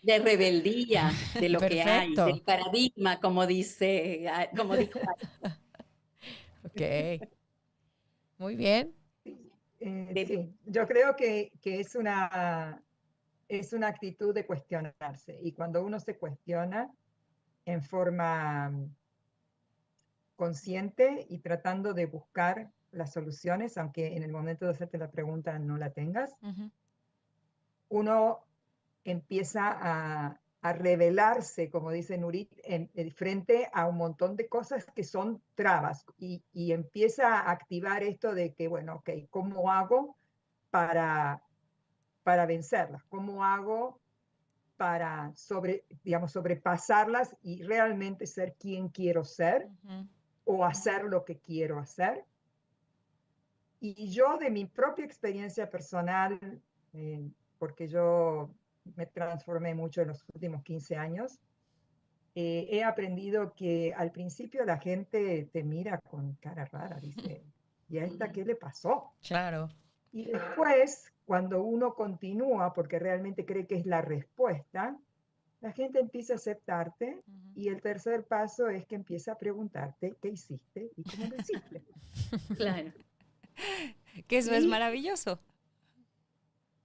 [SPEAKER 3] De rebeldía, de lo que hay,
[SPEAKER 2] Perfecto.
[SPEAKER 3] del paradigma, como dice, como dijo.
[SPEAKER 2] Ok. Muy bien.
[SPEAKER 3] De,
[SPEAKER 4] Sí, yo creo que es una actitud de cuestionarse. Y cuando uno se cuestiona en forma consciente y tratando de buscar las soluciones, aunque en el momento de hacerte la pregunta no la tengas,
[SPEAKER 1] Ujú,
[SPEAKER 4] uno empieza a revelarse, como dice Nurit, frente a un montón de cosas que son trabas y empieza a activar esto de que, bueno, ok, ¿cómo hago para, para vencerlas? ¿Cómo hago para digamos, sobrepasarlas y realmente ser quien quiero ser
[SPEAKER 1] ujú,
[SPEAKER 4] o hacer lo que quiero hacer? Y yo de mi propia experiencia personal, porque yo me transformé mucho en los últimos 15 años, he aprendido que al principio la gente te mira con cara rara, dice, ¿y a esta qué le pasó?
[SPEAKER 2] Claro.
[SPEAKER 4] Y después, cuando uno continúa, porque realmente cree que es la respuesta, la gente empieza a aceptarte
[SPEAKER 1] ujú.
[SPEAKER 4] y el tercer paso es que empieza a preguntarte qué hiciste y cómo lo hiciste.
[SPEAKER 3] claro.
[SPEAKER 1] Que eso es
[SPEAKER 4] Y,
[SPEAKER 1] maravilloso.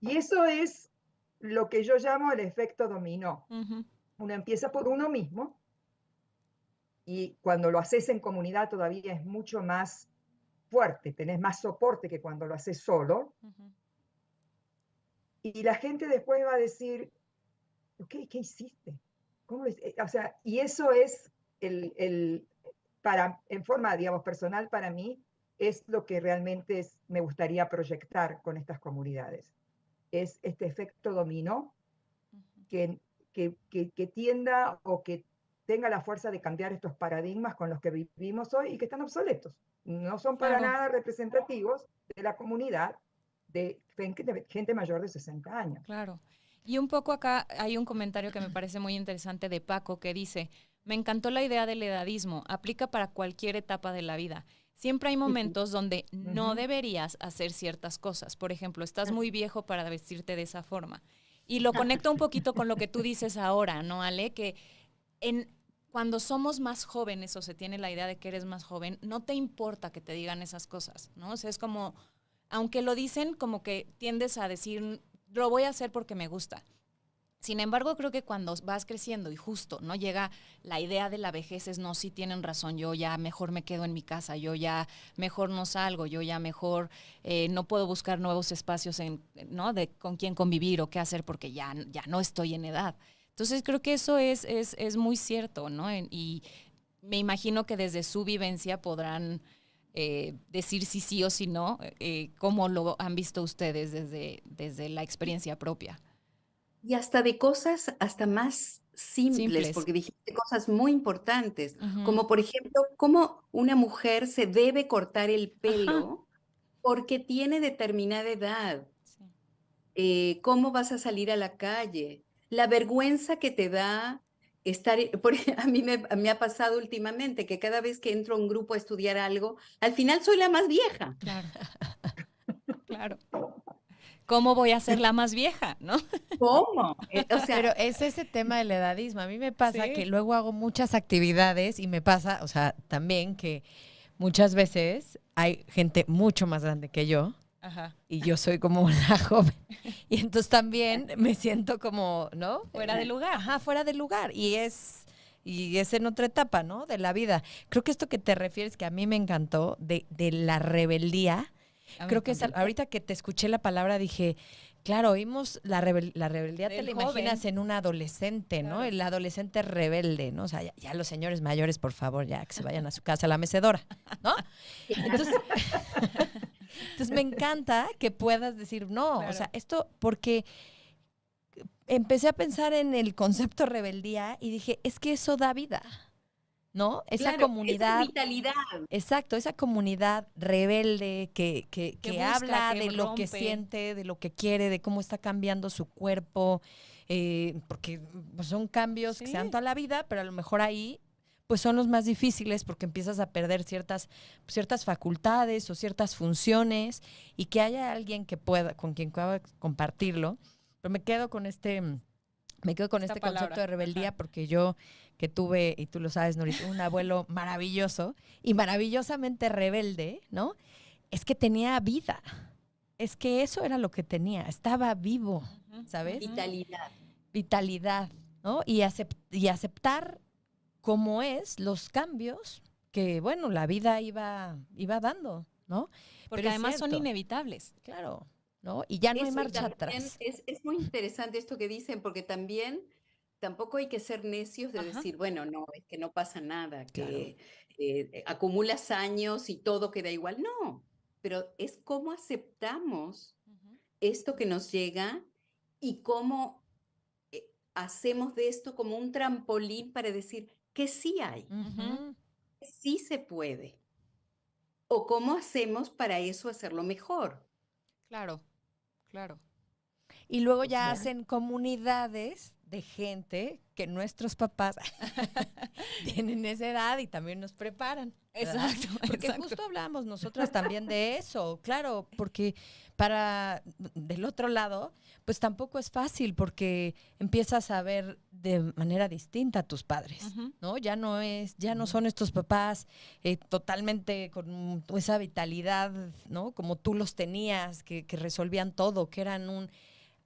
[SPEAKER 4] y eso es lo que yo llamo el efecto dominó.
[SPEAKER 1] Ujú,
[SPEAKER 4] Uno empieza por uno mismo y cuando lo haces en comunidad todavía es mucho más fuerte, tenés más soporte que cuando lo haces solo.
[SPEAKER 1] ujú.
[SPEAKER 4] Y la gente después va a decir, ¿qué hiciste? O sea, y eso es en forma, digamos, personal para mí, es lo que realmente me gustaría proyectar con estas comunidades. Es este efecto dominó que, que tienda o que tenga la fuerza de cambiar estos paradigmas con los que vivimos hoy y que están obsoletos. No son para
[SPEAKER 1] Claro,
[SPEAKER 4] nada representativos de la comunidad de gente mayor de 60 años.
[SPEAKER 1] Claro. Y un poco acá hay un comentario que me parece muy interesante de Paco que dice, me encantó la idea del edadismo, aplica para cualquier etapa de la vida. Siempre hay momentos donde no deberías hacer ciertas cosas. Por ejemplo, estás muy viejo para vestirte de esa forma. Y lo conecto un poquito con lo que tú dices ahora, ¿no, Ale? Que cuando somos más jóvenes o se tiene la idea de que eres más joven, no te importa que te digan esas cosas, ¿no? O sea, es como, aunque lo dicen, como que tiendes a decir, lo voy a hacer porque me gusta. Sin embargo, creo que cuando vas creciendo y justo no llega la idea de la vejez es, no, sí tienen razón, yo ya mejor me quedo en mi casa, yo ya mejor no salgo, yo ya mejor no puedo buscar nuevos espacios ¿no? de con quién convivir o qué hacer porque ya no estoy en edad. Entonces creo que eso es muy cierto, ¿no? Y me imagino que desde su vivencia podrán decir si sí o si no, cómo lo han visto ustedes desde la experiencia propia.
[SPEAKER 3] Y hasta de cosas hasta más simples, porque dijiste cosas muy importantes, como por ejemplo, cómo una mujer se debe cortar el pelo porque tiene determinada edad. Sí. ¿Cómo vas a salir a la calle? La vergüenza que te da estar, a mí me ha pasado últimamente que cada vez que entro a un grupo a estudiar algo, al final soy la más vieja.
[SPEAKER 1] Claro, claro. ¿Cómo voy a ser la más vieja, no?
[SPEAKER 3] ¿Cómo?
[SPEAKER 2] O sea, pero es ese tema del edadismo. A mí me pasa que luego hago muchas actividades y me pasa, o sea, también que muchas veces hay gente mucho más grande que yo. Ajá. Y yo soy como la joven. Y entonces también me siento como, ¿no?
[SPEAKER 1] Fuera de lugar.
[SPEAKER 2] Ajá, fuera de lugar. Y es en otra etapa, ¿no? De la vida. Creo que esto que te refieres, que a mí me encantó, de la rebeldía. Creo que ahorita que te escuché la palabra dije, claro, oímos la rebeldía, te la imaginas en un adolescente, ¿no? Claro. El adolescente rebelde, ¿no? O sea, ya los señores mayores, por favor, ya que se vayan a su casa a la mecedora, ¿no? Entonces me encanta que puedas decir, no, claro. O sea, esto porque empecé a pensar en el concepto rebeldía y dije, es que eso da vida, ¿no? Esa comunidad. Esa
[SPEAKER 3] vitalidad.
[SPEAKER 2] Exacto, esa comunidad rebelde que busca, habla de lo que siente, de lo que quiere, de cómo está cambiando su cuerpo, porque son cambios que se dan toda la vida, pero a lo mejor ahí pues son los más difíciles porque empiezas a perder ciertas facultades o ciertas funciones y que haya alguien que pueda, con quien pueda compartirlo. Pero me quedo con este concepto de rebeldía porque yo que tuve, y tú lo sabes, Norita, un abuelo maravilloso y maravillosamente rebelde, ¿no? Es que tenía vida. Es que eso era lo que tenía. Estaba vivo, ¿sabes? Vitalidad, ¿no? Y aceptar cómo es los cambios que, bueno, la vida iba dando, ¿no?
[SPEAKER 1] Porque además son inevitables.
[SPEAKER 2] Claro, ¿no? Y ya no hay marcha atrás.
[SPEAKER 3] Es muy interesante esto que dicen, porque tampoco hay que ser necios de decir, bueno, no, es que no pasa nada, que acumulas años y todo queda igual. No, pero es cómo aceptamos esto que nos llega y cómo hacemos de esto como un trampolín para decir que sí hay, que sí se puede. O cómo hacemos para eso hacerlo mejor.
[SPEAKER 1] Claro, claro.
[SPEAKER 2] Y luego ya hacen comunidades de gente que nuestros papás tienen esa edad y también nos preparan. ¿Verdad? Exacto. Porque justo hablamos nosotras también de eso, claro, porque del otro lado, pues tampoco es fácil porque empiezas a ver de manera distinta a tus padres, ¿no? Ya no son estos papás totalmente con esa vitalidad, ¿no? Como tú los tenías, que resolvían todo, que eran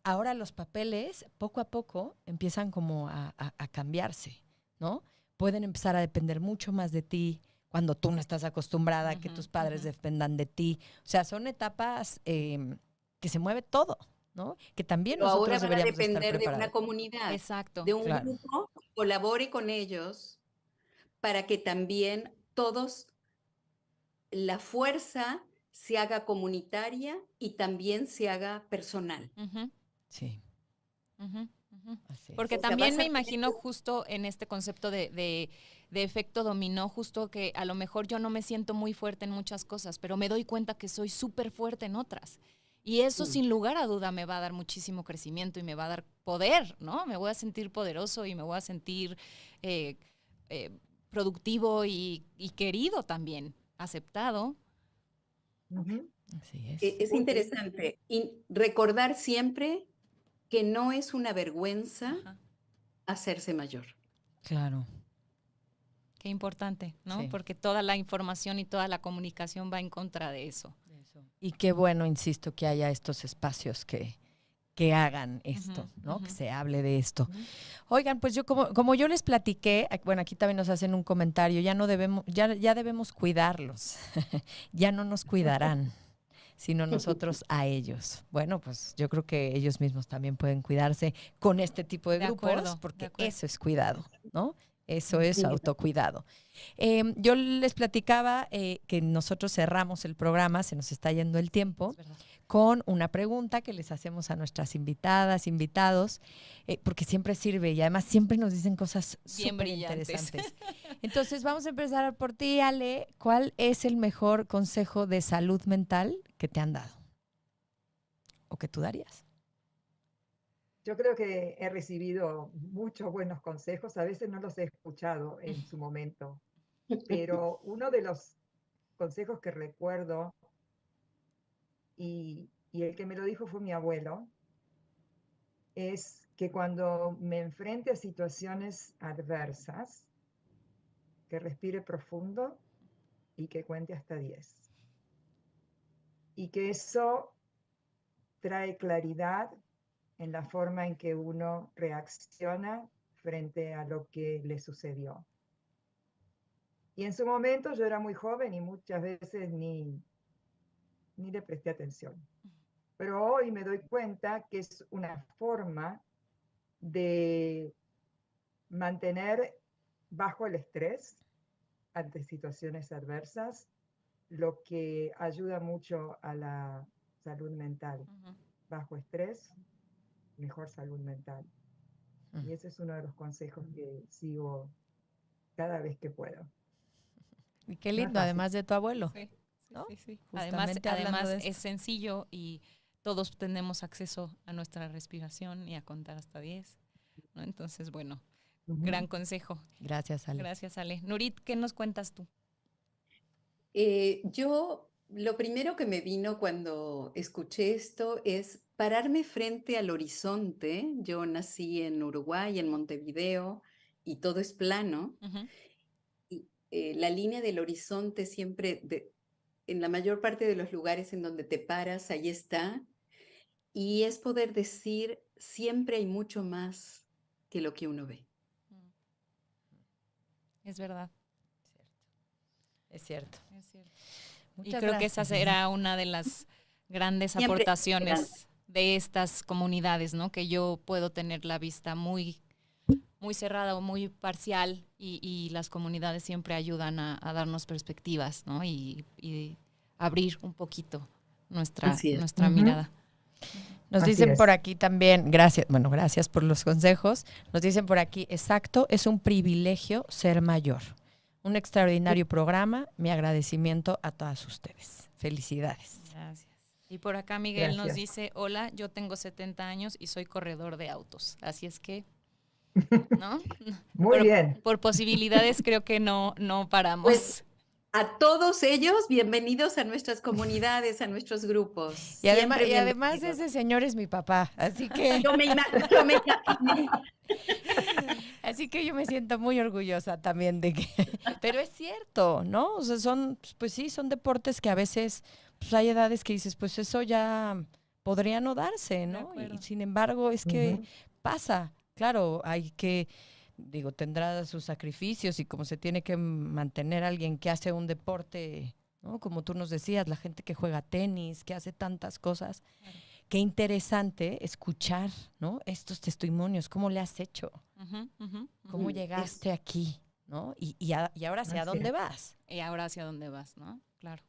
[SPEAKER 2] Ahora los papeles, poco a poco, empiezan como a cambiarse, ¿no? Pueden empezar a depender mucho más de ti cuando tú no estás acostumbrada a que tus padres dependan de ti. O sea, son etapas que se mueve todo, ¿no? Que también
[SPEAKER 3] pero
[SPEAKER 2] nosotros
[SPEAKER 3] ahora
[SPEAKER 2] deberíamos
[SPEAKER 3] van a depender
[SPEAKER 2] estar preparados.
[SPEAKER 3] De una comunidad,
[SPEAKER 1] exacto,
[SPEAKER 3] de un grupo que colabore con ellos para que también la fuerza se haga comunitaria y también se haga personal.
[SPEAKER 2] Sí.
[SPEAKER 1] Porque también me imagino justo en este concepto de efecto dominó, justo que a lo mejor yo no me siento muy fuerte en muchas cosas, pero me doy cuenta que soy súper fuerte en otras. Y eso, sin lugar a duda, me va a dar muchísimo crecimiento y me va a dar poder, ¿no? Me voy a sentir poderoso y me voy a sentir productivo y querido también, aceptado.
[SPEAKER 2] Así es.
[SPEAKER 3] Es interesante. Y recordar siempre que no es una vergüenza hacerse mayor.
[SPEAKER 2] Claro.
[SPEAKER 1] Qué importante, ¿no?
[SPEAKER 2] Sí.
[SPEAKER 1] Porque toda la información y toda la comunicación va en contra de eso.
[SPEAKER 2] Y qué bueno, insisto, que haya estos espacios que hagan esto, ¿no? Que se hable de esto. Oigan, pues yo como yo les platiqué, bueno, aquí también nos hacen un comentario, ya debemos cuidarlos, ya no nos cuidarán, sino nosotros a ellos. Bueno, pues yo creo que ellos mismos también pueden cuidarse con este tipo de grupos,
[SPEAKER 1] acuerdo,
[SPEAKER 2] porque
[SPEAKER 1] de acuerdo.
[SPEAKER 2] eso es cuidado, ¿no? Eso es autocuidado. Yo les platicaba que nosotros cerramos el programa, se nos está yendo el tiempo, con una pregunta que les hacemos a nuestras invitadas, invitados, porque siempre sirve y además siempre nos dicen cosas súper interesantes. Entonces vamos a empezar por ti, Ale. ¿Cuál es el mejor consejo de salud mental que te han dado? ¿O que tú darías?
[SPEAKER 4] Yo creo que he recibido muchos buenos consejos, a veces no los he escuchado en su momento, pero uno de los consejos que recuerdo, y el que me lo dijo fue mi abuelo, es que cuando me enfrente a situaciones adversas, que respire profundo y que cuente hasta 10. Y que eso trae claridad en la forma en que uno reacciona frente a lo que le sucedió. Y en su momento yo era muy joven y muchas veces ni le presté atención. Pero hoy me doy cuenta que es una forma de mantener bajo el estrés ante situaciones adversas, lo que ayuda mucho a la salud mental. Bajo estrés, mejor salud mental. Y ese es uno de los consejos que sigo cada vez que puedo.
[SPEAKER 2] Y qué lindo, además de tu abuelo.
[SPEAKER 1] Sí,
[SPEAKER 2] ¿no?
[SPEAKER 1] sí.
[SPEAKER 2] Además
[SPEAKER 1] es sencillo y todos tenemos acceso a nuestra respiración y a contar hasta 10, ¿no? Entonces, bueno, gran consejo.
[SPEAKER 2] Gracias, Ale.
[SPEAKER 1] Gracias, Ale. Nurit, ¿qué nos cuentas tú?
[SPEAKER 3] Yo, lo primero que me vino cuando escuché esto es pararme frente al horizonte. Yo nací en Uruguay, en Montevideo, y todo es plano. Y la línea del horizonte siempre, en la mayor parte de los lugares en donde te paras, ahí está. Y es poder decir, siempre hay mucho más que lo que uno ve.
[SPEAKER 1] Es verdad.
[SPEAKER 2] Es cierto.
[SPEAKER 1] Y creo que esa será una de las grandes aportaciones de estas comunidades, ¿no? Que yo puedo tener la vista muy, muy cerrada o muy parcial y las comunidades siempre ayudan a darnos perspectivas, ¿no? Y abrir un poquito nuestra mirada.
[SPEAKER 2] Nos dicen por aquí también, gracias por los consejos, nos dicen por aquí, exacto, es un privilegio ser mayor. Un extraordinario programa, mi agradecimiento a todas ustedes. Felicidades.
[SPEAKER 1] Gracias. Y por acá Miguel nos dice, hola, yo tengo 70 años y soy corredor de autos, así es que, ¿no?
[SPEAKER 4] Muy bien.
[SPEAKER 1] Por posibilidades creo que no paramos.
[SPEAKER 3] Pues, a todos ellos, bienvenidos a nuestras comunidades, a nuestros grupos.
[SPEAKER 2] Y además ese señor es mi papá, así que...
[SPEAKER 3] yo me imaginé.
[SPEAKER 2] Así que yo me siento muy orgullosa también de que... Pero es cierto, ¿no? O sea, son deportes que a veces pues hay edades que dices, pues eso ya podría no darse, ¿no? Y sin embargo es que pasa. Claro, hay que... tendrá sus sacrificios y como se tiene que mantener alguien que hace un deporte, ¿no? Como tú nos decías, la gente que juega tenis, que hace tantas cosas. Claro. Qué interesante escuchar, ¿no? Estos testimonios, ¿cómo le has hecho? ¿Cómo llegaste aquí? ¿No? Y ahora hacia dónde vas.
[SPEAKER 1] Y ahora hacia dónde vas, ¿no? Claro.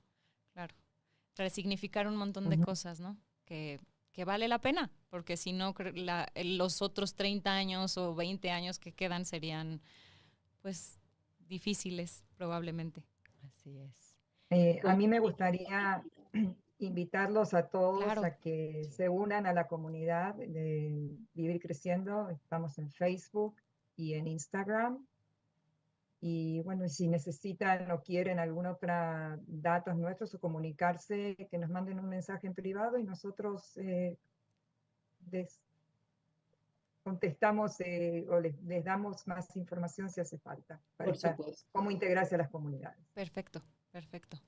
[SPEAKER 1] Resignificar un montón de cosas, ¿no? Que vale la pena, porque si no, los otros 30 años o 20 años que quedan serían, pues, difíciles, probablemente.
[SPEAKER 2] Así es.
[SPEAKER 4] A mí me gustaría invitarlos a todos
[SPEAKER 1] Claro.
[SPEAKER 4] a que se unan a la comunidad de Vivir Creciendo. Estamos en Facebook y en Instagram. Y bueno, si necesitan o quieren algún otro datos nuestros o comunicarse, que nos manden un mensaje en privado y nosotros les contestamos o les damos más información si hace falta, para
[SPEAKER 3] Por supuesto.
[SPEAKER 4] cómo integrarse a las comunidades.
[SPEAKER 1] Perfecto, perfecto.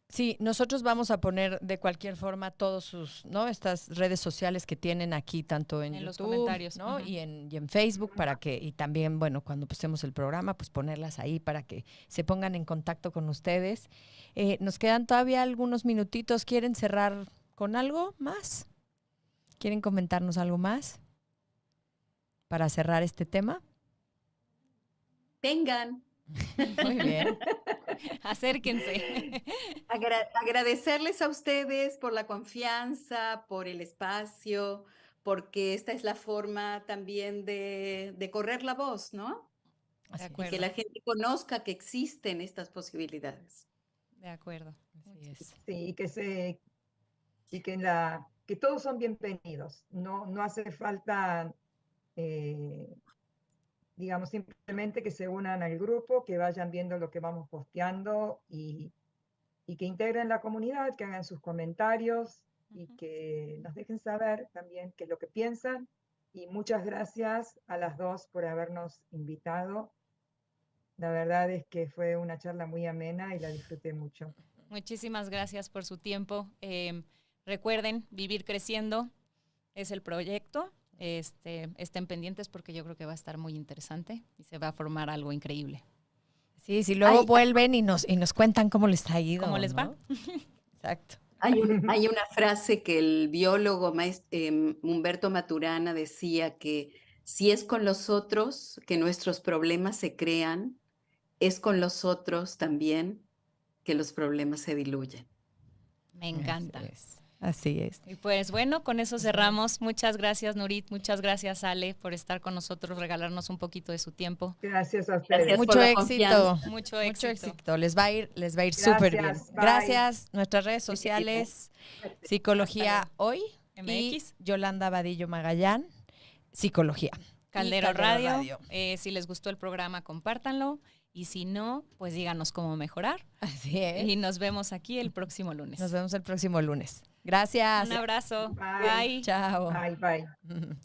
[SPEAKER 2] Sí, nosotros vamos a poner de cualquier forma todos sus, ¿no? Estas redes sociales que tienen aquí, tanto en
[SPEAKER 1] En los
[SPEAKER 2] YouTube,
[SPEAKER 1] comentarios,
[SPEAKER 2] ¿no?
[SPEAKER 1] ajá.
[SPEAKER 2] y en Facebook, para que, y también, bueno, cuando postemos el programa, pues ponerlas ahí para que se pongan en contacto con ustedes. Nos quedan todavía algunos minutitos. ¿Quieren cerrar con algo más? ¿Quieren comentarnos algo más para cerrar este tema?
[SPEAKER 3] Tengan.
[SPEAKER 2] Muy bien.
[SPEAKER 1] Acérquense.
[SPEAKER 3] Agradecerles a ustedes por la confianza, por el espacio, porque esta es la forma también de correr la voz, ¿no?
[SPEAKER 1] De
[SPEAKER 2] Así
[SPEAKER 1] acuerdo.
[SPEAKER 3] Que la gente conozca que existen estas posibilidades.
[SPEAKER 1] De acuerdo.
[SPEAKER 2] Así es.
[SPEAKER 4] Sí, que todos son bienvenidos. No hace falta, digamos, simplemente que se unan al grupo, que vayan viendo lo que vamos posteando y que integren la comunidad, que hagan sus comentarios y que nos dejen saber también qué es lo que piensan. Y muchas gracias a las dos por habernos invitado. La verdad es que fue una charla muy amena y la disfruté mucho.
[SPEAKER 1] Muchísimas gracias por su tiempo. Recuerden, Vivir Creciendo es el proyecto. Estén pendientes porque yo creo que va a estar muy interesante y se va a formar algo increíble.
[SPEAKER 2] Sí, si luego vuelven y nos cuentan cómo les ha ido.
[SPEAKER 1] ¿Cómo les va?
[SPEAKER 2] ¿no? Exacto.
[SPEAKER 3] Hay una frase que el biólogo Humberto Maturana decía, que si es con los otros que nuestros problemas se crean, es con los otros también que los problemas se diluyen.
[SPEAKER 1] Me encanta.
[SPEAKER 2] Así es.
[SPEAKER 1] Y pues bueno, con eso cerramos. Muchas gracias, Nurit. Muchas gracias, Ale, por estar con nosotros, regalarnos un poquito de su tiempo.
[SPEAKER 4] Gracias a ustedes.
[SPEAKER 3] Gracias.
[SPEAKER 2] Mucho
[SPEAKER 3] por la
[SPEAKER 2] éxito.
[SPEAKER 3] confianza.
[SPEAKER 1] Mucho éxito.
[SPEAKER 2] Les va a ir súper bien.
[SPEAKER 4] Gracias, bye.
[SPEAKER 2] Gracias. Nuestras redes sociales, Psicología Hoy
[SPEAKER 1] MX.
[SPEAKER 2] y Yolanda Vadillo Magallán, Psicología.
[SPEAKER 1] Caldero
[SPEAKER 2] Y
[SPEAKER 1] Radio. Si les gustó el programa, compártanlo. Y si no, pues díganos cómo mejorar.
[SPEAKER 2] Así es.
[SPEAKER 1] Y nos vemos aquí el próximo lunes.
[SPEAKER 2] Nos vemos el próximo lunes. Gracias.
[SPEAKER 1] Un abrazo.
[SPEAKER 4] Bye.
[SPEAKER 1] Bye.
[SPEAKER 2] Chao.
[SPEAKER 4] Bye, bye.